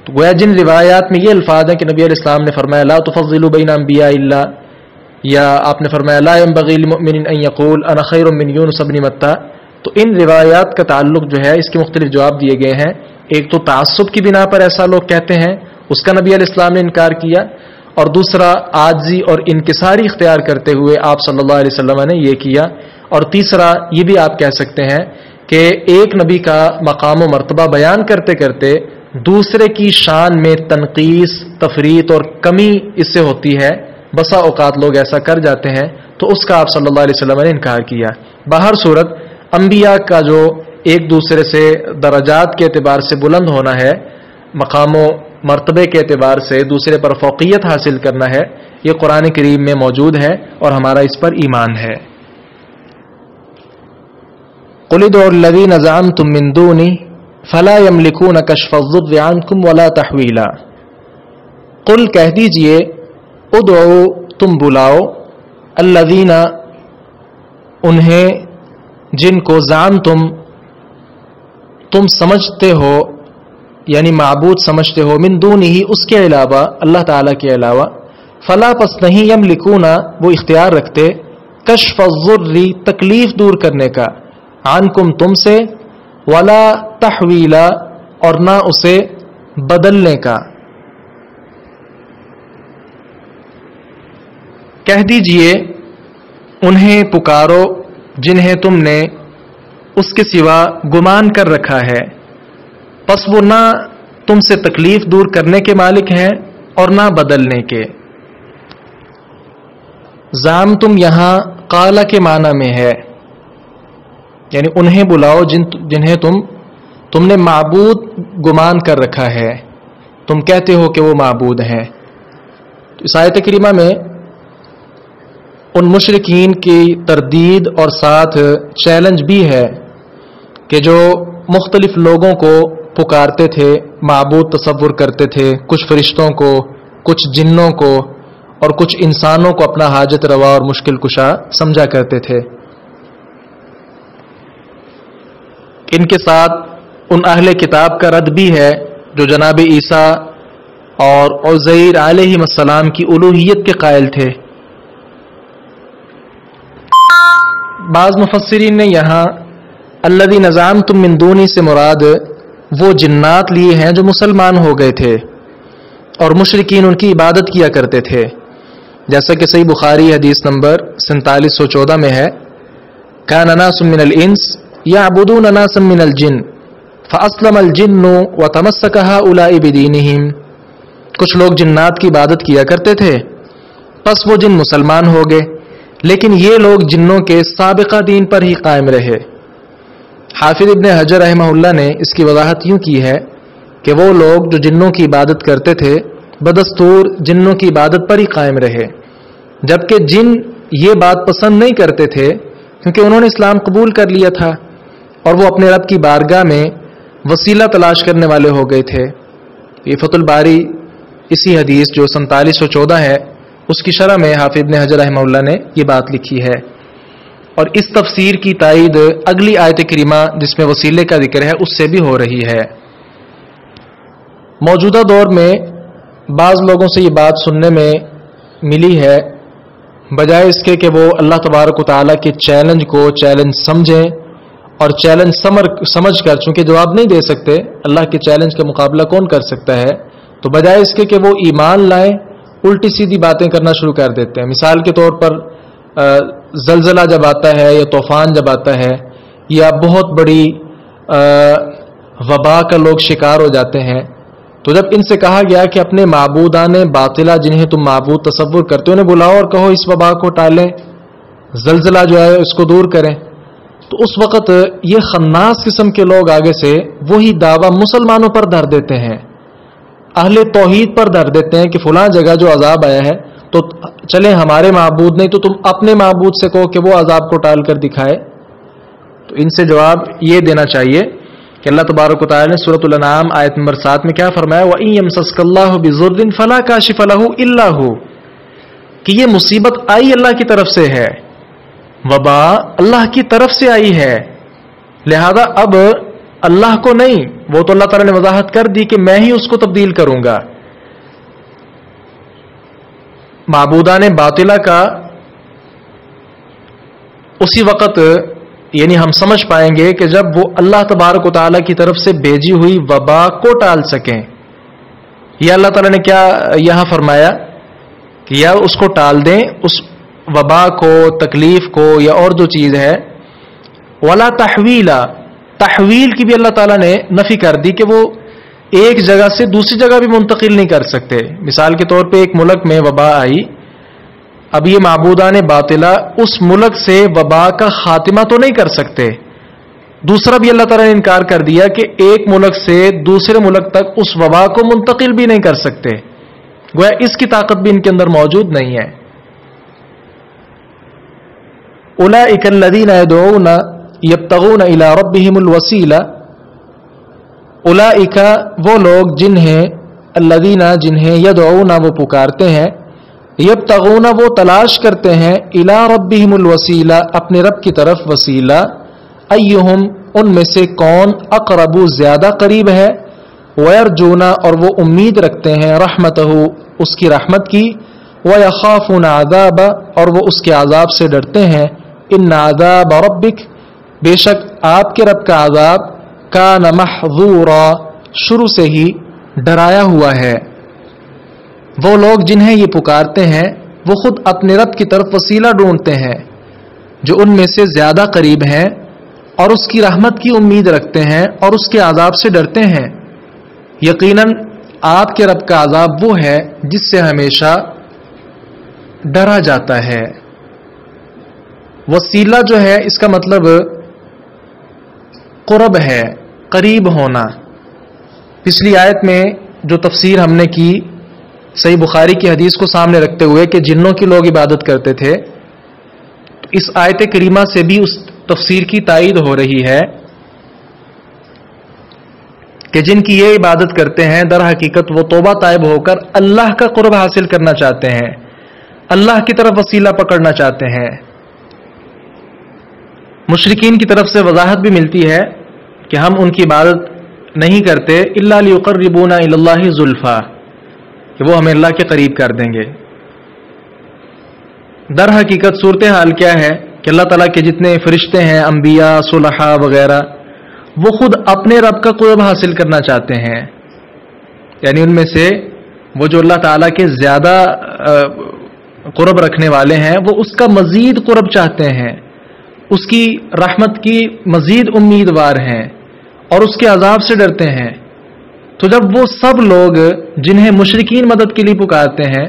Speaker 1: تو گویا جن روایات میں یہ الفاظ ہیں کہ نبی علیہ السلام نے فرمایا لا تفضلوا بین انبیاء اللہ، یا آپ نے فرمایا لا ينبغي لمؤمن ان يقول انا خیر من یونس بن متى، تو ان روایات کا تعلق جو ہے اس کے مختلف جواب دیے گئے ہیں۔ ایک تو تعصب کی بنا پر ایسا لوگ کہتے ہیں، اس کا نبی علیہ السلام نے انکار کیا، اور دوسرا عاجزی اور انکساری اختیار کرتے ہوئے آپ صلی اللہ علیہ وسلم نے یہ کیا، اور تیسرا یہ بھی آپ کہہ سکتے ہیں کہ ایک نبی کا مقام و مرتبہ بیان کرتے کرتے دوسرے کی شان میں تنقیص، تفریط اور کمی اس سے ہوتی ہے، بسا اوقات لوگ ایسا کر جاتے ہیں، تو اس کا آپ صلی اللہ علیہ وسلم نے انکار کیا۔ باہر صورت انبیاء کا جو ایک دوسرے سے درجات کے اعتبار سے بلند ہونا ہے، مقام و مرتبے کے اعتبار سے دوسرے پر فوقیت حاصل کرنا ہے، یہ قرآن کریم میں موجود ہے اور ہمارا اس پر ایمان ہے۔ قُلِ ادْعُوا الَّذِينَ زَعَمْتُم مِّن دُونِهِ فَلَا يَمْلِكُونَ كَشْفَ الضُّرِّ عَنكُمْ وَلَا تَحْوِيلًا، قل کہہ دیجئے، ادعو تم بلاؤ، الذین انہیں جن کو زعمتم تم سمجھتے ہو، یعنی معبود سمجھتے ہو، من دونہ اس کے علاوہ، اللہ تعالیٰ کے علاوہ، فلا پس نہیں، یملکون وہ اختیار رکھتے، کشف الضر تکلیف دور کرنے کا، عنکم تم سے، ولا تحویلا اور نہ اسے بدلنے کا۔ کہہ دیجئے انہیں پکارو جنہیں تم نے اس کے سوا گمان کر رکھا ہے، پس وہ نہ تم سے تکلیف دور کرنے کے مالک ہیں اور نہ بدلنے کے۔ زام تم یہاں قالا کے معنی میں ہے، یعنی انہیں بلاؤ جنہیں تم نے معبود گمان کر رکھا ہے، تم کہتے ہو کہ وہ معبود ہیں۔ اس آیت کریمہ میں ان مشرکین کی تردید اور ساتھ چیلنج بھی ہے کہ جو مختلف لوگوں کو پکارتے تھے، معبود تصور کرتے تھے، کچھ فرشتوں کو، کچھ جنوں کو اور کچھ انسانوں کو اپنا حاجت روا اور مشکل کشا سمجھا کرتے تھے۔ ان کے ساتھ ان اہل کتاب کا رد بھی ہے جو جناب عیسیٰ اور عزیر علیہ السلام کی الوہیت کے قائل تھے۔ بعض مفسرین نے یہاں الذین زعمتم من دونی سے مراد وہ جنات لیے ہیں جو مسلمان ہو گئے تھے اور مشرکین ان کی عبادت کیا کرتے تھے، جیسا کہ صحیح بخاری حدیث نمبر 4714 میں ہے، کان ناس من الانس یعبدون ناسا من الجن فاسلم الجن وتمسک هؤلاء بدینہم، کچھ لوگ جنات کی عبادت کیا کرتے تھے، پس وہ جن مسلمان ہو گئے، لیکن یہ لوگ جنوں کے سابقہ دین پر ہی قائم رہے۔ حافظ ابن حجر رحمہ اللہ نے اس کی وضاحت یوں کی ہے کہ وہ لوگ جو جنوں کی عبادت کرتے تھے بدستور جنوں کی عبادت پر ہی قائم رہے، جبکہ جن یہ بات پسند نہیں کرتے تھے کیونکہ انہوں نے اسلام قبول کر لیا تھا اور وہ اپنے رب کی بارگاہ میں وسیلہ تلاش کرنے والے ہو گئے تھے۔ یہ فتح الباری اسی حدیث جو 4714 ہے اس کی شرح میں حافظ ابن حجر رحمہ اللہ نے یہ بات لکھی ہے، اور اس تفسیر کی تائید اگلی آیت کریمہ جس میں وسیلے کا ذکر ہے اس سے بھی ہو رہی ہے۔ موجودہ دور میں بعض لوگوں سے یہ بات سننے میں ملی ہے، بجائے اس کے کہ وہ اللہ تبارک و تعالیٰ کے چیلنج کو چیلنج سمجھیں اور چیلنج سمجھ کر، چونکہ جواب نہیں دے سکتے، اللہ کے چیلنج کا مقابلہ کون کر سکتا ہے، تو بجائے اس کے کہ وہ ایمان لائیں، الٹی سیدھی باتیں کرنا شروع کر دیتے ہیں۔ مثال کے طور پر زلزلہ جب آتا ہے یا طوفان جب آتا ہے یا بہت بڑی وبا کا لوگ شکار ہو جاتے ہیں، تو جب ان سے کہا گیا کہ اپنے معبودان باطلہ جنہیں تم معبود تصور کرتے ہو انہیں بلاؤ اور کہو اس وبا کو ٹالیں، زلزلہ جو ہے اس کو دور کریں، تو اس وقت یہ خناس قسم کے لوگ آگے سے وہی دعویٰ مسلمانوں پر دھر دیتے ہیں، اہل توحید پر دھر دیتے ہیں کہ فلاں جگہ جو عذاب آیا ہے تو چلیں ہمارے معبود نہیں تو تم اپنے معبود سے کہو کہ وہ عذاب کو ٹال کر دکھائے۔ تو ان سے جواب یہ دینا چاہیے کہ اللہ تبارک و تعالی نے سورۃ الانعام آیت نمبر 7 میں کیا فرمایا، وَإِن يَمْسَسْكَ اللَّهُ بِضُرٍّ فَلَا كَاشِفَ لَهُ إِلَّا هُوَ، کہ یہ مصیبت آئی اللہ کی طرف سے ہے، وبا اللہ کی طرف سے آئی ہے، لہذا اب اللہ کو نہیں، وہ تو اللہ تعالی نے وضاحت کر دی کہ میں ہی اس کو تبدیل کروں گا۔ معبودان باطلہ کا اسی وقت یعنی ہم سمجھ پائیں گے کہ جب وہ اللہ تبارک و تعالیٰ کی طرف سے بھیجی ہوئی وبا کو ٹال سکیں۔ یا اللہ تعالیٰ نے کیا یہاں فرمایا کہ یا اس کو ٹال دیں، اس وبا کو، تکلیف کو، یا اور جو چیز ہے، ولا تحویلا، تحویل کی بھی اللہ تعالیٰ نے نفی کر دی کہ وہ ایک جگہ سے دوسری جگہ بھی منتقل نہیں کر سکتے۔ مثال کے طور پہ ایک ملک میں وبا آئی، اب یہ معبودان باطلہ اس ملک سے وبا کا خاتمہ تو نہیں کر سکتے، دوسرا بھی اللہ تعالیٰ نے انکار کر دیا کہ ایک ملک سے دوسرے ملک تک اس وبا کو منتقل بھی نہیں کر سکتے، گویا اس کی طاقت بھی ان کے اندر موجود نہیں ہے۔ اولئک الذین یدعون یبتغون الی ربہم الوسیلہ، اولئک وہ لوگ جنہیں، الذین جنہیں، یدعون وہ پکارتے ہیں، یبتغون وہ تلاش کرتے ہیں، الی ربہم الوسیلہ اپنے رب کی طرف وسیلہ، ایہم ان میں سے کون، اقرب زیادہ قریب ہے، ویرجون اور وہ امید رکھتے ہیں، رحمتہ اس کی رحمت کی، ویخافون عذاب اور وہ اس کے عذاب سے ڈرتے ہیں، ان عذاب ربک بے شک آپ کے رب کا عذاب، کان محظورا شروع سے ہی ڈرایا ہوا ہے۔ وہ لوگ جنہیں یہ پکارتے ہیں وہ خود اپنے رب کی طرف وسیلہ ڈھونڈتے ہیں جو ان میں سے زیادہ قریب ہیں، اور اس کی رحمت کی امید رکھتے ہیں اور اس کے عذاب سے ڈرتے ہیں۔ یقیناً آپ کے رب کا عذاب وہ ہے جس سے ہمیشہ ڈرا جاتا ہے۔ وسیلہ جو ہے اس کا مطلب قرب ہے، قریب ہونا۔ پچھلی آیت میں جو تفسیر ہم نے کی صحیح بخاری کی حدیث کو سامنے رکھتے ہوئے کہ جنوں کی لوگ عبادت کرتے تھے، تو اس آیت کریمہ سے بھی اس تفسیر کی تائید ہو رہی ہے کہ جن کی یہ عبادت کرتے ہیں در حقیقت وہ توبہ طائب ہو کر اللہ کا قرب حاصل کرنا چاہتے ہیں، اللہ کی طرف وسیلہ پکڑنا چاہتے ہیں۔ مشرکین کی طرف سے وضاحت بھی ملتی ہے کہ ہم ان کی عبادت نہیں کرتے الا لیقربونا الی اللہ زلفا، کہ وہ ہمیں اللہ کے قریب کر دیں گے۔ در حقیقت صورتحال کیا ہے کہ اللہ تعالیٰ کے جتنے فرشتے ہیں، انبیاء، صلحاء وغیرہ، وہ خود اپنے رب کا قرب حاصل کرنا چاہتے ہیں، یعنی ان میں سے وہ جو اللہ تعالیٰ کے زیادہ قرب رکھنے والے ہیں وہ اس کا مزید قرب چاہتے ہیں، اس کی رحمت کی مزید امیدوار ہیں اور اس کے عذاب سے ڈرتے ہیں۔ تو جب وہ سب لوگ جنہیں مشرکین مدد کے لیے پکارتے ہیں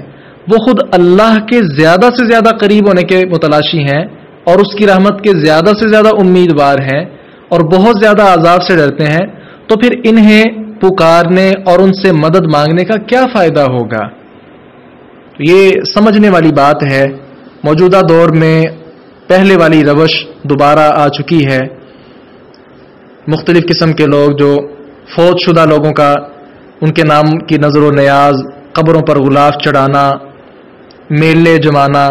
Speaker 1: وہ خود اللہ کے زیادہ سے زیادہ قریب ہونے کے متلاشی ہیں اور اس کی رحمت کے زیادہ سے زیادہ امیدوار ہیں اور بہت زیادہ عذاب سے ڈرتے ہیں، تو پھر انہیں پکارنے اور ان سے مدد مانگنے کا کیا فائدہ ہوگا؟ یہ سمجھنے والی بات ہے۔ موجودہ دور میں پہلے والی روش دوبارہ آ چکی ہے۔ مختلف قسم کے لوگ جو فوت شدہ لوگوں کا ان کے نام کی نظر و نیاز، قبروں پر غلاف چڑھانا، میلے جمانا،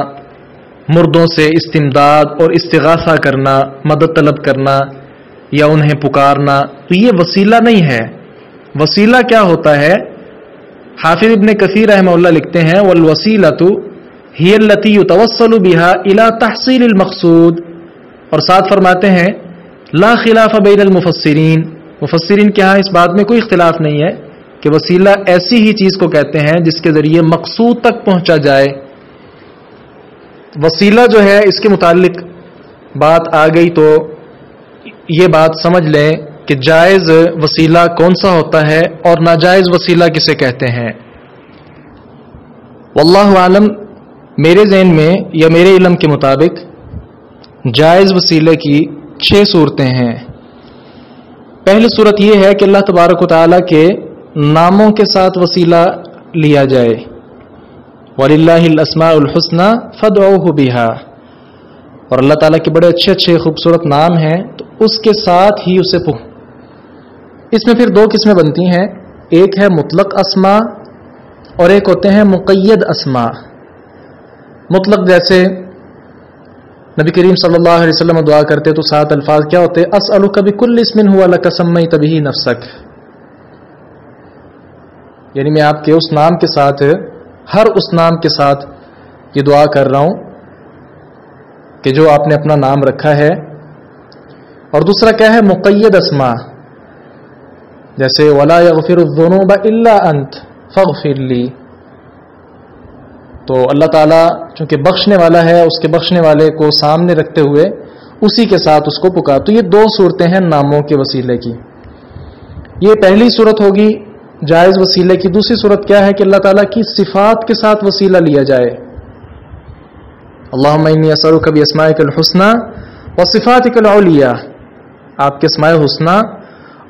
Speaker 1: مردوں سے استمداد اور استغاثہ کرنا، مدد طلب کرنا یا انہیں پکارنا، تو یہ وسیلہ نہیں ہے۔ وسیلہ کیا ہوتا ہے؟ حافظ ابن کثیر رحمہ اللہ لکھتے ہیں والوسیلۃ ہی التی یتوسل بها الی تحصیل المقصود، اور ساتھ فرماتے ہیں لا خلاف بین المفسرین، مفسرین کے ہاں اس بات میں کوئی اختلاف نہیں ہے کہ وسیلہ ایسی ہی چیز کو کہتے ہیں جس کے ذریعے مقصود تک پہنچا جائے۔ وسیلہ جو ہے اس کے متعلق بات آ گئی تو یہ بات سمجھ لیں کہ جائز وسیلہ کون سا ہوتا ہے اور ناجائز وسیلہ کسے کہتے ہیں۔ واللہ عالم، میرے ذہن میں یا میرے علم کے مطابق جائز وسیلے کی 6 صورتیں ہیں۔ پہلی صورت یہ ہے کہ اللہ تبارک و تعالیٰ کے ناموں کے ساتھ وسیلہ لیا جائے، وَلِلَّهِ الْأَسْمَاءُ الْحُسْنَى فَادْعُوهُ بِهَا، اور اللہ تعالیٰ کے بڑے اچھے اچھے خوبصورت نام ہیں تو اس کے ساتھ ہی اسے اس میں پھر 2 قسمیں بنتی ہیں، ایک ہے مطلق اسماء اور ایک ہوتے ہیں مقید اسماء۔ مطلق جیسے نبی کریم صلی اللہ علیہ وسلم دعا کرتے تو 7 الفاظ کیا ہوتے؟ اسألک بکل اسم ہوا لک سمیت بہ نفسک، یعنی میں آپ کے اس نام کے ساتھ، ہر اس نام کے ساتھ یہ دعا کر رہا ہوں کہ جو آپ نے اپنا نام رکھا ہے۔ اور دوسرا کیا ہے؟ مقید اسماء، جیسے ولا یغفر الذنوب الا انت فاغفر لی، تو اللہ تعالیٰ چونکہ بخشنے والا ہے، اس کے بخشنے والے کو سامنے رکھتے ہوئے اسی کے ساتھ اس کو پکار۔ تو یہ 2 صورتیں ہیں ناموں کے وسیلے کی۔ یہ پہلی صورت ہوگی جائز وسیلے کی۔ دوسری صورت کیا ہے کہ اللہ تعالیٰ کی صفات کے ساتھ وسیلہ لیا جائے۔ اللہم انی اسألک باسمائک الحسنی وصفاتک العلیٰ، آپ کے اسماء حسنی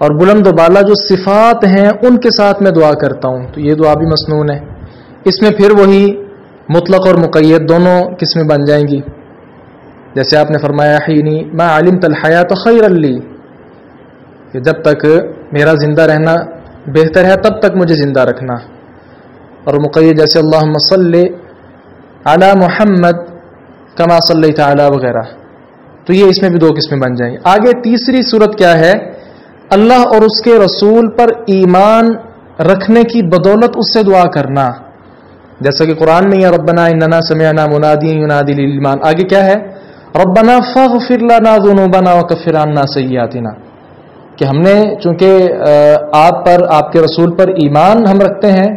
Speaker 1: اور بلند و بالا جو صفات ہیں ان کے ساتھ میں دعا کرتا ہوں، تو یہ دعا بھی مسنون ہے۔ اس میں پھر وہی مطلق اور مقید دونوں قسمیں بن جائیں گی، جیسے آپ نے فرمایا حینی ما علمت الحیات خیر لی، کہ جب تک میرا زندہ رہنا بہتر ہے تب تک مجھے زندہ رکھنا۔ اور مقید جیسے اللہم صلی علی محمد کما صلیت علی وغیرہ، تو یہ اس میں بھی 2 قسمیں بن جائیں گی۔ آگے تیسری صورت کیا ہے؟ اللہ اور اس کے رسول پر ایمان رکھنے کی بدولت اس سے دعا کرنا، جیسا کہ قرآن میں یا ربنا اننا سمعنا منادیا ینادی للایمان، آگے کیا ہے؟ ربنا فاغفر لنا ذنوبنا وکفر عنا سیئاتنا، کہ ہم نے چونکہ آپ پر، آپ کے رسول پر ایمان ہم رکھتے ہیں،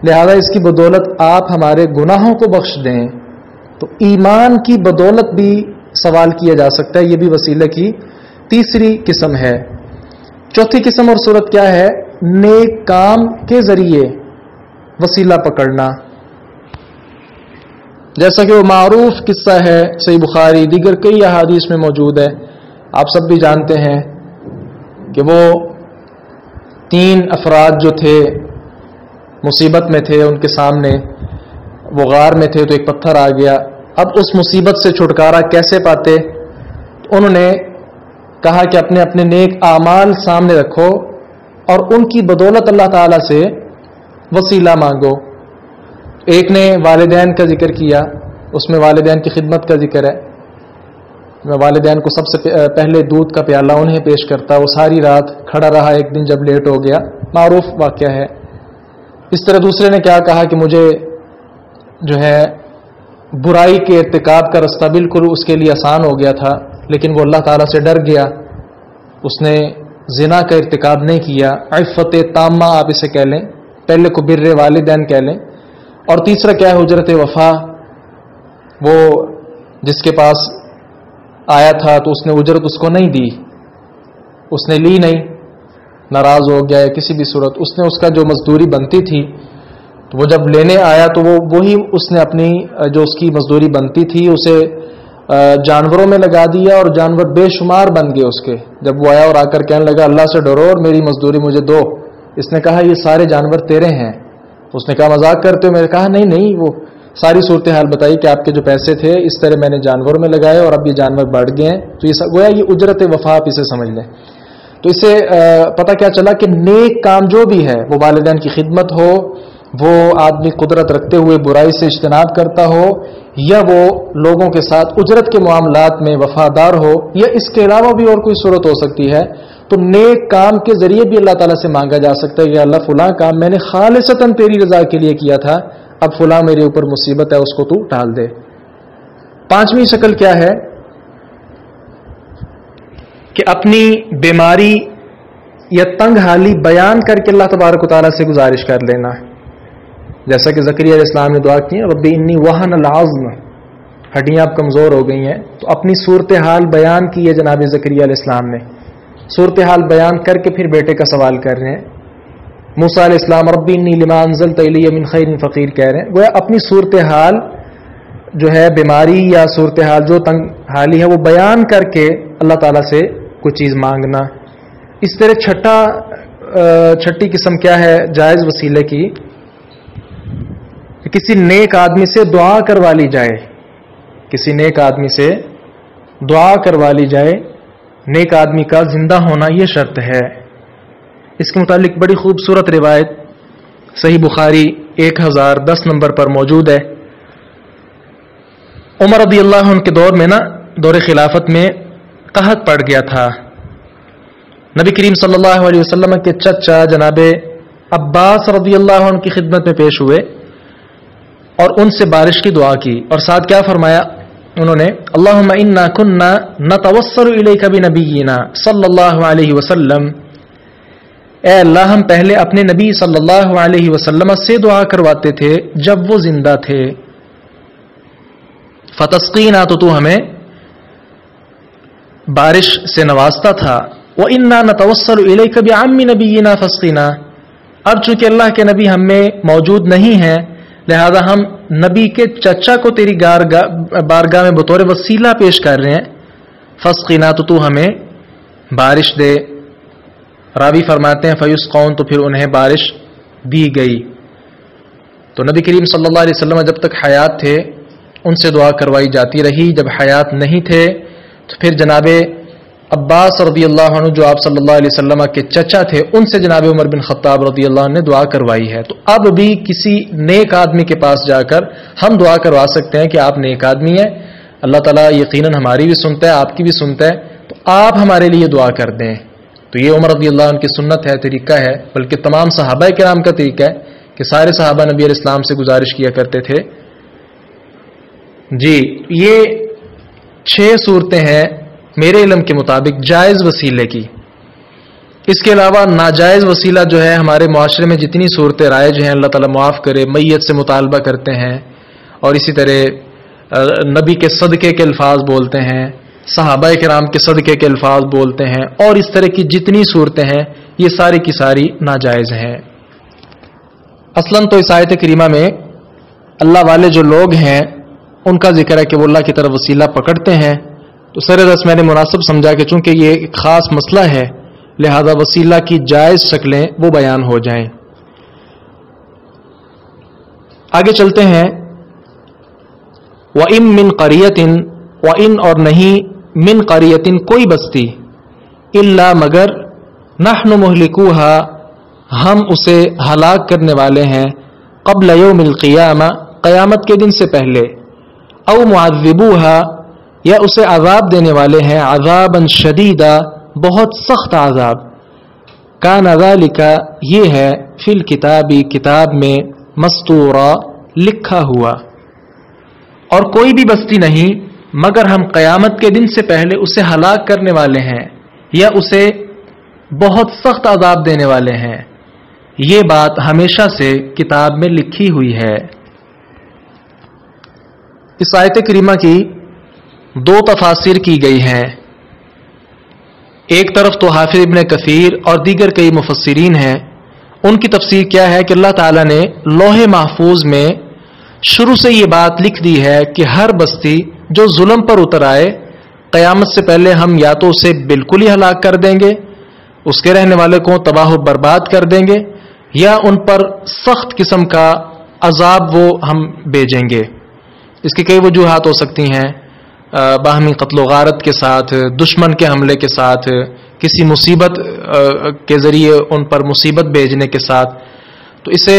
Speaker 1: لہذا اس کی بدولت آپ ہمارے گناہوں کو بخش دیں۔ تو ایمان کی بدولت بھی سوال کیا جا سکتا ہے، یہ بھی وسیلے کی تیسری قسم ہے۔ چوتھی قسم اور صورت کیا ہے؟ نیک کام کے ذریعے وسیلہ پکڑنا، جیسا کہ وہ معروف قصہ ہے، صحیح بخاری دیگر کئی احادیث میں موجود ہے، آپ سب بھی جانتے ہیں کہ وہ 3 افراد جو تھے مصیبت میں تھے، ان کے سامنے وہ غار میں تھے تو ایک پتھر آ گیا۔ اب اس مصیبت سے چھٹکارا کیسے پاتے؟ انہوں نے کہا کہ اپنے اپنے نیک اعمال سامنے رکھو اور ان کی بدولت اللہ تعالیٰ سے وسیلہ مانگو۔ ایک نے والدین کا ذکر کیا، اس میں والدین کی خدمت کا ذکر ہے، میں والدین کو سب سے پہلے دودھ کا پیالہ انہیں پیش کرتا، وہ ساری رات کھڑا رہا، ایک دن جب لیٹ ہو گیا، معروف واقعہ ہے۔ اس طرح دوسرے نے کیا کہا کہ مجھے جو ہے برائی کے ارتکاب کا رستہ بالکل اس کے لیے آسان ہو گیا تھا، لیکن وہ اللہ تعالیٰ سے ڈر گیا، اس نے زنا کا ارتکاب نہیں کیا، عفت تامہ آپ اسے کہہ لیں، پہلے کو بر والدین کہہ لیں۔ اور تیسرا کیا ہے؟ حجرت وفا، وہ جس کے پاس آیا تھا تو اس نے اجرت اس کو نہیں دی، اس نے لی نہیں، ناراض ہو گیا کسی بھی صورت، اس نے اس کا جو مزدوری بنتی تھی تو وہ جب لینے آیا تو وہی اس نے اپنی جو اس کی مزدوری بنتی تھی اسے جانوروں میں لگا دیا، اور جانور بے شمار بن گئے اس کے۔ جب وہ آیا اور آ کر کہنے لگا اللہ سے ڈرو اور میری مزدوری مجھے دو، اس نے کہا یہ سارے جانور تیرے ہیں۔ اس نے کہا مذاق کرتے ہو؟ میں نے کہا نہیں، وہ ساری صورتحال بتائی کہ آپ کے جو پیسے تھے اس طرح میں نے جانوروں میں لگائے اور اب یہ جانور بڑھ گئے ہیں، تو یہ گویا یہ اجرت وفا آپ اسے سمجھ لیں۔ تو اس سے پتہ کیا چلا کہ نیک کام جو بھی ہے، وہ والدین کی خدمت ہو وہ آدمی قدرت رکھتے ہوئے برائی سے اجتناب کرتا ہو، یا وہ لوگوں کے ساتھ اجرت کے معاملات میں وفادار ہو، یا اس کے علاوہ بھی اور کوئی صورت ہو سکتی ہے، تو نیک کام کے ذریعے بھی اللہ تعالیٰ سے مانگا جا سکتا ہے کہ اللہ فلاں کام میں نے خالصتاً تیری رضا کے لیے کیا تھا، اب فلاں میرے اوپر مصیبت ہے، اس کو تو ٹال دے۔ پانچویں شکل کیا ہے کہ اپنی بیماری یا تنگ حالی بیان کر کے اللہ تبارک و تعالیٰ سے گزارش کر لینا، جیسا کہ زکریا علیہ السلام نے دعا کی ہے ربی انی وہن العظم، ہڈیاں اب کمزور ہو گئی ہیں، تو اپنی صورتحال بیان کی ہے جناب زکریا علیہ السلام نے، صورتحال بیان کر کے پھر بیٹے کا سوال کر رہے ہیں۔ موسیٰ علیہ السلام ربی انی لما انزلت الی من خیر فقیر کہہ رہے ہیں، گویا اپنی صورتحال جو ہے بیماری یا صورتحال جو تنگ حالی ہے وہ بیان کر کے اللہ تعالیٰ سے کوئی چیز مانگنا۔ اس طرح چھٹی قسم کیا ہے جائز وسیلے کی، کسی نیک آدمی سے دعا کروا لی جائے، کسی نیک آدمی سے دعا کروا لی جائے، نیک آدمی کا زندہ ہونا یہ شرط ہے۔ اس کے متعلق بڑی خوبصورت روایت صحیح بخاری 1010 نمبر پر موجود ہے۔ عمر رضی اللہ عنہ کے دور میں دور خلافت میں قحط پڑ گیا تھا۔ نبی کریم صلی اللہ علیہ وسلم کے چچا جناب عباس رضی اللہ عنہ کی خدمت میں پیش ہوئے اور ان سے بارش کی دعا کی، اور ساتھ کیا فرمایا انہوں نے، اللہم انا کننا نتوسل الیک بنبینا صلی اللہ علیہ وسلم، اے اللہ ہم پہلے اپنے نبی صلی اللہ علیہ وسلم سے دعا کرواتے تھے جب وہ زندہ تھے، فتسقینا تو ہمیں بارش سے نوازتا تھا، وَإِنَّا نَتَوَسَّلُ إِلَيْكَ بِعَمِّ نَبِيِّنَا فَاسْقِنَا، اب چونکہ اللہ کے نبی ہم میں موجود نہیں ہیں لہذا ہم نبی کے چچا کو تیری بارگاہ میں بطور وسیلہ پیش کر رہے ہیں، فَاسْقِنَا تو ہمیں بارش دے۔ راوی فرماتے ہیں فَيُسْقَوْنَ تو پھر انہیں بارش دی گئی۔ تو نبی کریم صلی اللہ علیہ وسلم جب تک حیات تھے ان سے دعا کروائی جاتی رہی، جب حیات نہیں تھے تو پھر جناب عباس رضی اللہ عنہ جو آپ صلی اللہ علیہ وسلم کے چچا تھے ان سے جناب عمر بن خطاب رضی اللہ عنہ نے دعا کروائی ہے۔ تو اب بھی کسی نیک آدمی کے پاس جا کر ہم دعا کروا سکتے ہیں کہ آپ نیک آدمی ہیں، اللہ تعالیٰ یقیناً ہماری بھی سنتا ہے آپ کی بھی سنتا ہے، تو آپ ہمارے لیے دعا کر دیں۔ تو یہ عمر رضی اللہ عنہ کی سنت ہے، طریقہ ہے، بلکہ تمام صحابہ کرام کا طریقہ ہے کہ سارے صحابہ نبی علیہ السلام سے گزارش کیا کرتے تھے۔ جی یہ 6 صورتیں ہیں میرے علم کے مطابق جائز وسیلے کی۔ اس کے علاوہ ناجائز وسیلہ جو ہے ہمارے معاشرے میں جتنی صورتیں رائج ہیں، اللہ تعالیٰ معاف کرے، میت سے مطالبہ کرتے ہیں، اور اسی طرح نبی کے صدقے کے الفاظ بولتے ہیں، صحابہ کرام کے صدقے کے الفاظ بولتے ہیں، اور اس طرح کی جتنی صورتیں ہیں یہ ساری کی ساری ناجائز ہیں۔ اصلاً تو اس آیت کریمہ میں اللہ والے جو لوگ ہیں ان کا ذکر ہے کہ وہ اللہ کی طرف وسیلہ پکڑتے ہیں، تو سر رس میں نے مناسب سمجھا کہ چونکہ یہ ایک خاص مسئلہ ہے لہذا وسیلہ کی جائز شکلیں وہ بیان ہو جائیں۔ آگے چلتے ہیں، وَإِن مِّن قَرْيَةٍ، وَإِن اور نہیں، من قریۃ کوئی بستی، الا مگر، نحن مہلکوها ہم اسے ہلاک کرنے والے ہیں، قبل یوم القیامہ قیامت کے دن سے پہلے، او معذبوها یا اسے عذاب دینے والے ہیں، عذابا شدیدا بہت سخت عذاب، کان ذالک یہ ہے، فی الکتاب کتاب میں، مستورا لکھا ہوا، اور کوئی بھی بستی نہیں مگر ہم قیامت کے دن سے پہلے اسے ہلاک کرنے والے ہیں یا اسے بہت سخت عذاب دینے والے ہیں، یہ بات ہمیشہ سے کتاب میں لکھی ہوئی ہے۔ اس آیت کریمہ کی 2 تفاسیر کی گئی ہیں، ایک طرف تو حافظ ابن کثیر اور دیگر کئی مفسرین ہیں، ان کی تفسیر کیا ہے کہ اللہ تعالیٰ نے لوح محفوظ میں شروع سے یہ بات لکھ دی ہے کہ ہر بستی جو ظلم پر اتر آئے قیامت سے پہلے ہم یا تو اسے بالکل ہی ہلاک کر دیں گے، اس کے رہنے والے کو تباہ و برباد کر دیں گے، یا ان پر سخت قسم کا عذاب وہ ہم بھیجیں گے۔ اس کی کئی وجوہات ہو سکتی ہیں، باہمی قتل و غارت کے ساتھ، دشمن کے حملے کے ساتھ، کسی مصیبت کے ذریعے ان پر مصیبت بھیجنے کے ساتھ، تو اسے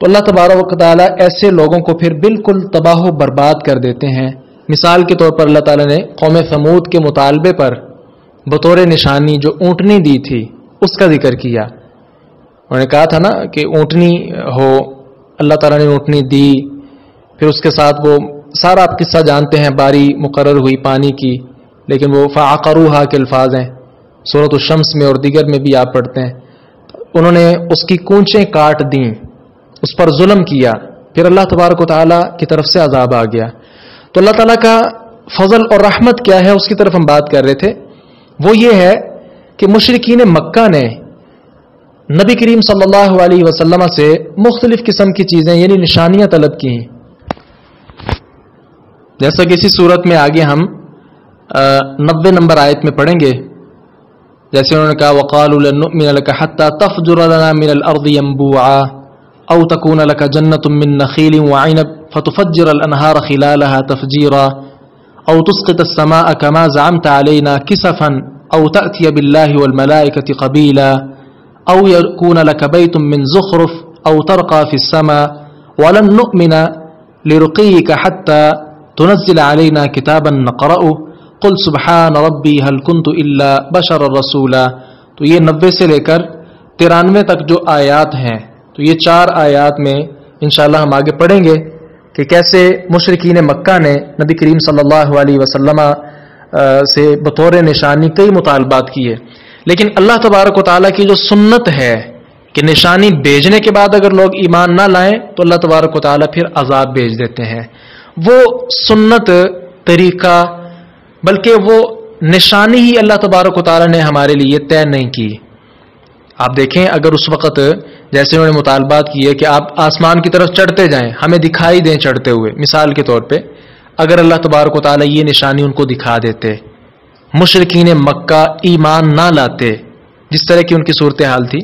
Speaker 1: تو اللہ تبارک و تعالیٰ ایسے لوگوں کو پھر بالکل تباہ و برباد کر دیتے ہیں. مثال کے طور پر اللہ تعالیٰ نے قوم ثمود کے مطالبے پر بطور نشانی جو اونٹنی دی تھی اس کا ذکر کیا. انہوں نے کہا تھا نا کہ اونٹنی ہو، اللہ تعالیٰ نے اونٹنی دی، پھر اس کے ساتھ وہ سارا آپ قصہ جانتے ہیں، باری مقرر ہوئی پانی کی، لیکن وہ فعقروہا کے الفاظ ہیں سورۃ الشمس میں اور دیگر میں بھی آپ پڑھتے ہیں. انہوں نے اس کی کونچیں کاٹ دیں، اس پر ظلم کیا، پھر اللہ تبارک و تعالیٰ کی طرف سے عذاب آ گیا. تو اللہ تعالیٰ کا فضل اور رحمت کیا ہے اس کی طرف ہم بات کر رہے تھے. وہ یہ ہے کہ مشرکین مکہ نے نبی کریم صلی اللہ علیہ وسلم سے مختلف قسم کی چیزیں یعنی نشانیاں طلب کی. جیسا کہ اسی صورت میں آگے ہم 90 نمبر آیت میں پڑھیں گے، جیسے انہوں نے کہا وَقَالُوا لَن نُؤْمِنَ لَكَ حَتَّى تَفْجُرَ لَنَا مِنَ الْأَرْضِ يَنبُوعًا أَوْ تَكُونَ لَكَ جَنَّةٌ مِّن نَخِيلٍ وَعِنَبٍ فَتُفَجِّرَ الْأَنْهَارَ خِلَالَهَا تَفْجِيرًا أَوْ تُسْقِطَ السَّمَاءَ كَمَا زَعَمْتَ عَلَيْنَا كِسَفًا أَوْ تَأْتِيَ بِاللَّهِ وَالْمَلَائِكَةِ قَبِيلًا أَوْ يَكُونَ لَكَ بَيْتٌ مِّن زُخْرُفٍ أَوْ تَرْقَىٰ فِي السَّمَاءِ وَلَن نُّؤْمِنَ لِرُقِيِّكَ حَتَّى تُنَزِّلَ عَلَيْنَا كِتَابًا نَقْرَؤُهُ قُلْ سُبْحَانَ رَبِّي هَلْ كُنتُ إِلَّا بَشَرًا رَّسُولًا. تو یہ 90 سے لے کر 93 تک جو آیات ہیں، تو یہ 4 آیات میں انشاءاللہ ہم آگے پڑھیں گے کہ کیسے مشرکین مکہ نے نبی کریم صلی اللہ علیہ وسلم سے بطور نشانی کئی مطالبات کیے. لیکن اللہ تبارک و تعالیٰ کی جو سنت ہے کہ نشانی بھیجنے کے بعد اگر لوگ ایمان نہ لائیں تو اللہ تبارک و تعالیٰ پھر عذاب بھیج دیتے ہیں. وہ سنت طریقہ بلکہ وہ نشانی ہی اللہ تبارک و تعالیٰ نے ہمارے لیے طے نہیں کی. آپ دیکھیں اگر اس وقت جیسے انہوں نے مطالبات کیے کہ آپ آسمان کی طرف چڑھتے جائیں، ہمیں دکھائی دیں چڑھتے ہوئے، مثال کے طور پہ اگر اللہ تبارک و تعالیٰ یہ نشانی ان کو دکھا دیتے، مشرکین مکہ ایمان نہ لاتے جس طرح کی ان کی صورتحال تھی.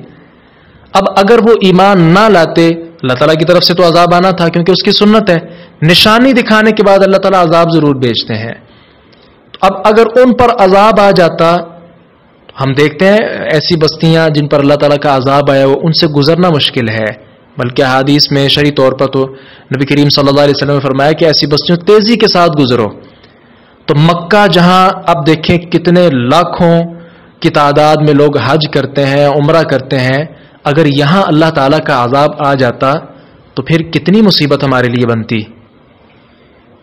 Speaker 1: اب اگر وہ ایمان نہ لاتے اللہ تعالیٰ کی طرف سے تو عذاب آنا تھا کیونکہ اس کی سنت ہے، نشانی دکھانے کے بعد اللہ تعالیٰ عذاب ضرور بھیجتے ہیں. اب اگر ان پر عذاب آ جاتا، ہم دیکھتے ہیں ایسی بستیاں جن پر اللہ تعالیٰ کا عذاب آیا وہ ان سے گزرنا مشکل ہے، بلکہ حدیث میں شرعی طور پر تو نبی کریم صلی اللہ علیہ وسلم نے فرمایا کہ ایسی بستیوں تیزی کے ساتھ گزرو. تو مکہ جہاں اب دیکھیں کتنے لاکھوں کی تعداد میں لوگ حج کرتے ہیں، عمرہ کرتے ہیں، اگر یہاں اللہ تعالیٰ کا عذاب آ جاتا تو پھر کتنی مصیبت ہمارے لیے بنتی.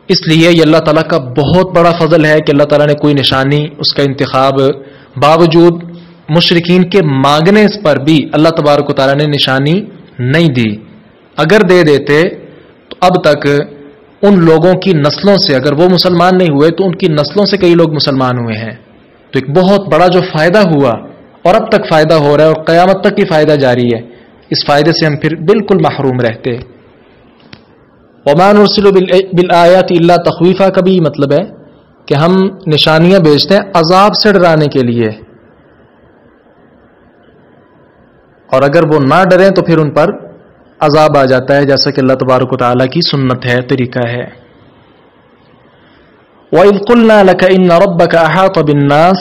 Speaker 1: اس لیے یہ اللہ تعالیٰ کا بہت بڑا فضل ہے کہ اللہ تعالیٰ نے کوئی نشانی اس کا انتخاب باوجود مشرکین کے مانگنے پر بھی اللہ تبارک و تعالیٰ نے نشانی نہیں دی. اگر دے دیتے تو اب تک ان لوگوں کی نسلوں سے، اگر وہ مسلمان نہیں ہوئے تو ان کی نسلوں سے کئی لوگ مسلمان ہوئے ہیں. تو ایک بہت بڑا جو فائدہ ہوا اور اب تک فائدہ ہو رہا ہے اور قیامت تک کی فائدہ جاری ہے، اس فائدے سے ہم پھر بالکل محروم رہتے. وَمَا نُرْسِلُ بِالْآيَاتِ إِلَّا تَخْوِيفًا کا بھی مطلب ہے کہ ہم نشانیاں بھیجتے ہیں عذاب سے ڈرانے کے لیے، اور اگر وہ نہ ڈریں تو پھر ان پر عذاب آ جاتا ہے، جیسا کہ اللہ تبارک و تعالیٰ کی سنت ہے، طریقہ ہے. وَإِذْ قُلْنَا لَكَ إِنَّ رَبَّكَ أَحَاطَ بِالنَّاسِ.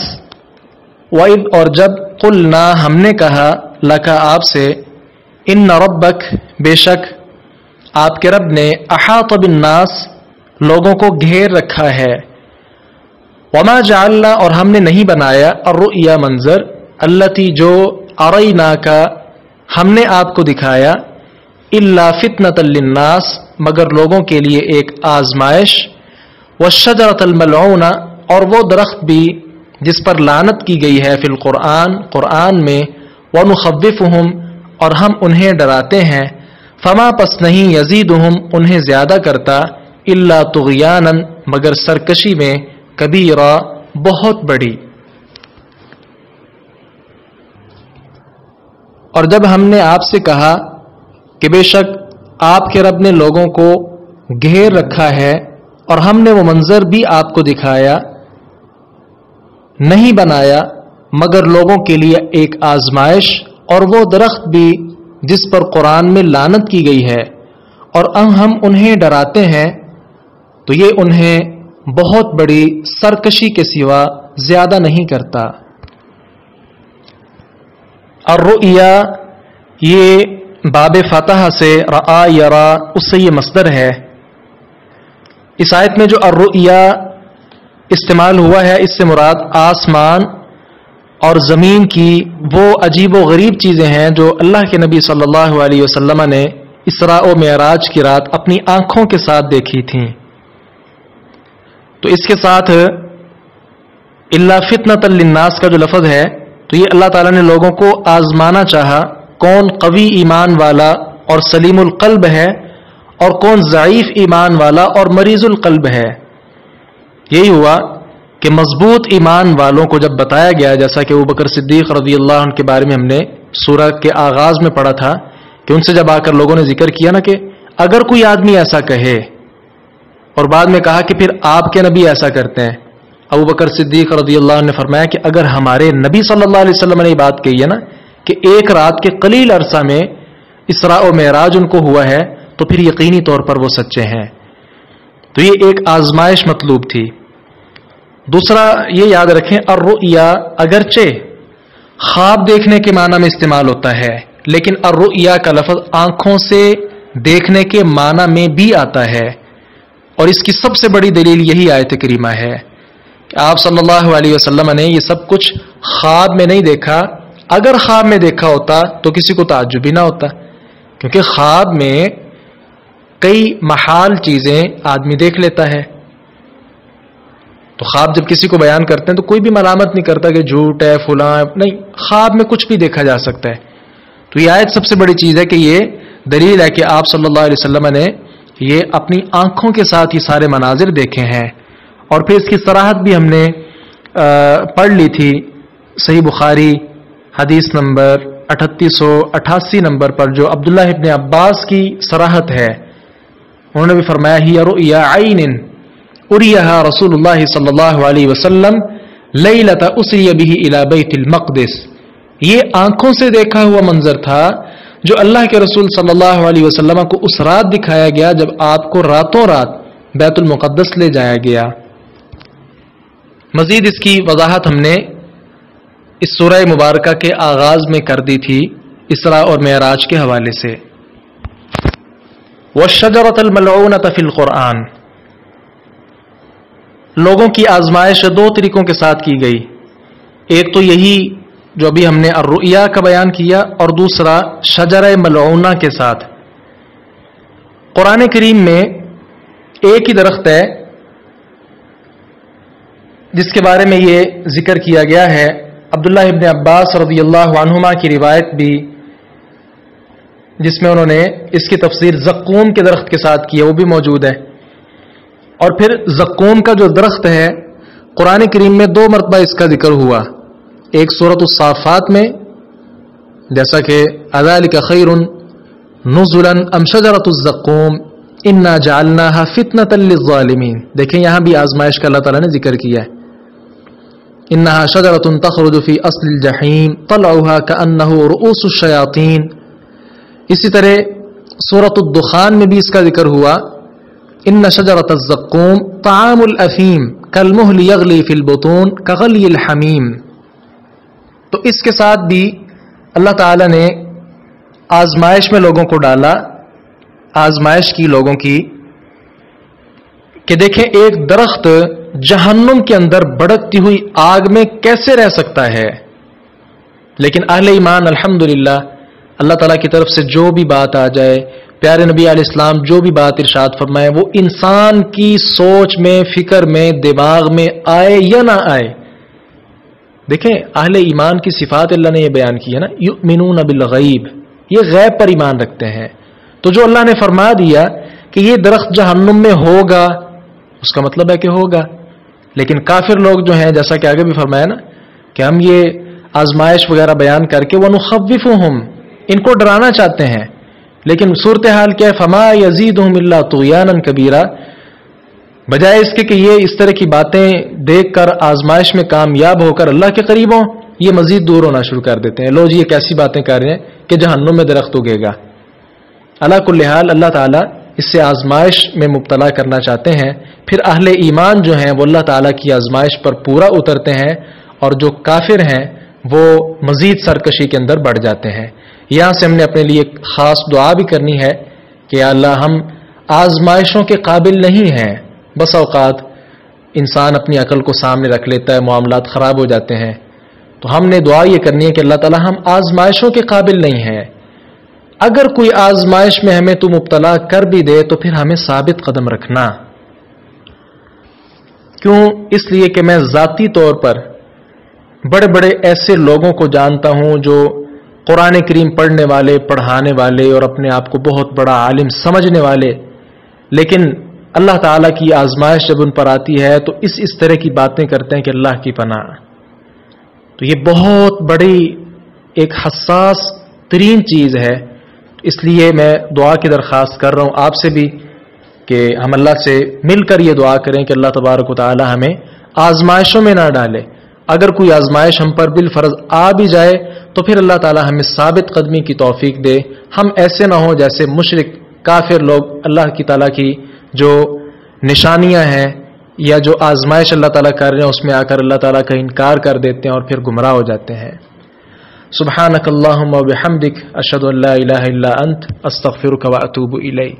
Speaker 1: وَإِذْ اور جب قُلْنَا ہم نے کہا لَكَ آپ سے، إِنَّ رَبَّكَ بے شک آپ کے رب نے احاط بالناس لوگوں کو گھیر رکھا ہے. وما جعلنا اور ہم نے نہیں بنایا الرؤیا منظر التی جو اریناک ہم نے آپ کو دکھایا الا فتنۃ للناس مگر لوگوں کے لیے ایک آزمائش. والشجرۃ الملعونہ اور وہ درخت بھی جس پر لعنت کی گئی ہے فی القرآن قرآن میں. ونخوفہم اور ہم انہیں ڈراتے ہیں. فما پس نہیں یزیدہم انہیں زیادہ کرتا الا طغیانا مگر سرکشی میں کبیرا بہت بڑی. اور جب ہم نے آپ سے کہا کہ بے شک آپ کے رب نے لوگوں کو گھیر رکھا ہے اور ہم نے وہ منظر بھی آپ کو دکھایا، نہیں بنایا مگر لوگوں کے لیے ایک آزمائش اور وہ درخت بھی جس پر قرآن میں لعنت کی گئی ہے، اور ہم انہیں ڈراتے ہیں تو یہ انہیں بہت بڑی سرکشی کے سوا زیادہ نہیں کرتا. الرؤیا یہ باب فتح سے رآ یرا اس سے یہ مصدر ہے. اس آیت میں جو الرؤیا استعمال ہوا ہے اس سے مراد آسمان اور زمین کی وہ عجیب و غریب چیزیں ہیں جو اللہ کے نبی صلی اللہ علیہ وسلم نے اسراء و معراج کی رات اپنی آنکھوں کے ساتھ دیکھی تھیں. تو اس کے ساتھ الا فتنۃ للناس کا جو لفظ ہے تو یہ اللہ تعالیٰ نے لوگوں کو آزمانا چاہا کون قوی ایمان والا اور سلیم القلب ہے اور کون ضعیف ایمان والا اور مریض القلب ہے. یہی ہوا کہ مضبوط ایمان والوں کو جب بتایا گیا، جیسا کہ ابوبکر صدیق رضی اللہ عنہ کے بارے میں ہم نے سورہ کے آغاز میں پڑھا تھا کہ ان سے جب آ کر لوگوں نے ذکر کیا نا کہ اگر کوئی آدمی ایسا کہے، اور بعد میں کہا کہ پھر آپ کے نبی ایسا کرتے ہیں، ابوبکر صدیق رضی اللہ عنہ نے فرمایا کہ اگر ہمارے نبی صلی اللہ علیہ وسلم نے یہ بات کہی ہے نا کہ ایک رات کے قلیل عرصہ میں اسراء و معراج ان کو ہوا ہے تو پھر یقینی طور پر وہ سچے ہیں. تو یہ ایک آزمائش مطلوب تھی. دوسرا یہ یاد رکھیں الرؤیا اگرچہ خواب دیکھنے کے معنی میں استعمال ہوتا ہے لیکن الرؤیا کا لفظ آنکھوں سے دیکھنے کے معنی میں بھی آتا ہے، اور اس کی سب سے بڑی دلیل یہی آیت کریمہ ہے کہ آپ صلی اللہ علیہ وسلم نے یہ سب کچھ خواب میں نہیں دیکھا. اگر خواب میں دیکھا ہوتا تو کسی کو تعجب ہی نہ ہوتا، کیونکہ خواب میں کئی محال چیزیں آدمی دیکھ لیتا ہے. تو خواب جب کسی کو بیان کرتے ہیں تو کوئی بھی ملامت نہیں کرتا کہ جھوٹ ہے فلاں، نہیں، خواب میں کچھ بھی دیکھا جا سکتا ہے. تو یہ آیت سب سے بڑی چیز ہے کہ یہ دلیل ہے کہ آپ صلی اللہ علیہ وسلم نے یہ اپنی آنکھوں کے ساتھ یہ سارے مناظر دیکھے ہیں. اور پھر اس کی صراحت بھی ہم نے پڑھ لی تھی صحیح بخاری حدیث نمبر 3888 نمبر پر، جو عبداللہ ابن عباس کی صراحت ہے. انہوں نے بھی فرمایا ہی رؤیا عین اریہا رسول اللہ صلی اللہ علیہ وسلم لیلۃ اسری بہ الی بیت المقدس. یہ آنکھوں سے دیکھا ہوا منظر تھا جو اللہ کے رسول صلی اللہ علیہ وسلم کو اس رات دکھایا گیا جب آپ کو راتوں رات بیت المقدس لے جایا گیا. مزید اس کی وضاحت ہم نے اس سورہ مبارکہ کے آغاز میں کر دی تھی اسراء اور معراج کے حوالے سے. والشجرۃ الملعونۃ فی القرآن، لوگوں کی آزمائش دو طریقوں کے ساتھ کی گئی. ایک تو یہی جو ابھی ہم نے الرؤیا کا بیان کیا، اور دوسرا شجرہ ملعونہ کے ساتھ. قرآن کریم میں ایک ہی درخت ہے جس کے بارے میں یہ ذکر کیا گیا ہے. عبداللہ ابن عباس رضی اللہ عنہما کی روایت بھی جس میں انہوں نے اس کی تفسیر زقوم کے درخت کے ساتھ کی ہے وہ بھی موجود ہے. اور پھر زقوم کا جو درخت ہے قرآن کریم میں دو مرتبہ اس کا ذکر ہوا. ایک سورۃ الصافات میں جیسا کہ اذالک خیر نزلا ام شجرۃ الزقوم انا جعلناها فتنۃ للظالمین. دیکھیں یہاں بھی آزمائش کا اللہ تعالیٰ نے ذکر کیا ہے. انها شجرۃ تخرج فی اصل الجحیم طلعها کأنه رؤوس الشیاطین. اسی طرح سورۃ الدخان میں بھی اس کا ذکر ہوا ان شجرۃ الزقوم طعام الاثیم کالمہل یغلی فی البطون کغلی الحمیم. تو اس کے ساتھ بھی اللہ تعالی نے آزمائش میں لوگوں کو ڈالا، آزمائش کی لوگوں کی کہ دیکھیں ایک درخت جہنم کے اندر بھڑکتی ہوئی آگ میں کیسے رہ سکتا ہے. لیکن اہل ایمان الحمدللہ اللہ تعالیٰ کی طرف سے جو بھی بات آ جائے، پیارے نبی علیہ السلام جو بھی بات ارشاد فرمائے، وہ انسان کی سوچ میں، فکر میں، دماغ میں آئے یا نہ آئے. دیکھیں اہل ایمان کی صفات اللہ نے یہ بیان کی ہے نا، یؤمنون بالغیب، یہ غیب پر ایمان رکھتے ہیں. تو جو اللہ نے فرما دیا کہ یہ درخت جہنم میں ہوگا اس کا مطلب ہے کہ ہوگا. لیکن کافر لوگ جو ہیں جیسا کہ آگے بھی فرمایا نا کہ ہم یہ آزمائش وغیرہ بیان کر کے وَنُخَوِّفُهُمْ، ان کو ڈرانا چاہتے ہیں، لیکن صورتحال کیا ہے فما یزیدہم الا طغیانا کبیرا. بجائے اس کے کہ یہ اس طرح کی باتیں دیکھ کر آزمائش میں کامیاب ہو کر اللہ کے قریب ہوں، یہ مزید دور ہونا شروع کر دیتے ہیں. لو جی یہ کیسی باتیں کر رہے ہیں کہ جہنم میں درخت اگے گا. اللہ کل حال اللہ تعالیٰ اس سے آزمائش میں مبتلا کرنا چاہتے ہیں. پھر اہل ایمان جو ہیں وہ اللہ تعالیٰ کی آزمائش پر پورا اترتے ہیں، اور جو کافر ہیں وہ مزید سرکشی کے اندر بڑھ جاتے ہیں. یہاں سے ہم نے اپنے لیے خاص دعا بھی کرنی ہے کہ یا اللہ ہم آزمائشوں کے قابل نہیں ہیں. بس اوقات انسان اپنی عقل کو سامنے رکھ لیتا ہے، معاملات خراب ہو جاتے ہیں. تو ہم نے دعا یہ کرنی ہے کہ اللہ تعالیٰ ہم آزمائشوں کے قابل نہیں ہیں. اگر کوئی آزمائش میں ہمیں تو مبتلا کر بھی دے تو پھر ہمیں ثابت قدم رکھنا. کیوں؟ اس لیے کہ میں ذاتی طور پر بڑے بڑے ایسے لوگوں کو جانتا ہوں جو قرآن کریم پڑھنے والے، پڑھانے والے اور اپنے آپ کو بہت بڑا عالم سمجھنے والے، لیکن اللہ تعالیٰ کی آزمائش جب ان پر آتی ہے تو اس طرح کی باتیں کرتے ہیں کہ اللہ کی پناہ. تو یہ بہت بڑی ایک حساس ترین چیز ہے. اس لیے میں دعا کی درخواست کر رہا ہوں آپ سے بھی کہ ہم اللہ سے مل کر یہ دعا کریں کہ اللہ تبارک و تعالی ہمیں آزمائشوں میں نہ ڈالے. اگر کوئی آزمائش ہم پر بالفرض آ بھی جائے تو پھر اللہ تعالی ہمیں ثابت قدمی کی توفیق دے. ہم ایسے نہ ہوں جیسے مشرک کافر لوگ اللہ کی تعالیٰ کی جو نشانیاں ہیں یا جو آزمائش اللہ تعالیٰ کر رہے ہیں اس میں آ کر اللہ تعالیٰ کا انکار کر دیتے ہیں اور پھر گمراہ ہو جاتے ہیں. سبحانک اللہم و بحمدک اشہد ان لا الہ الا انت استغفرک و اتوب الیک.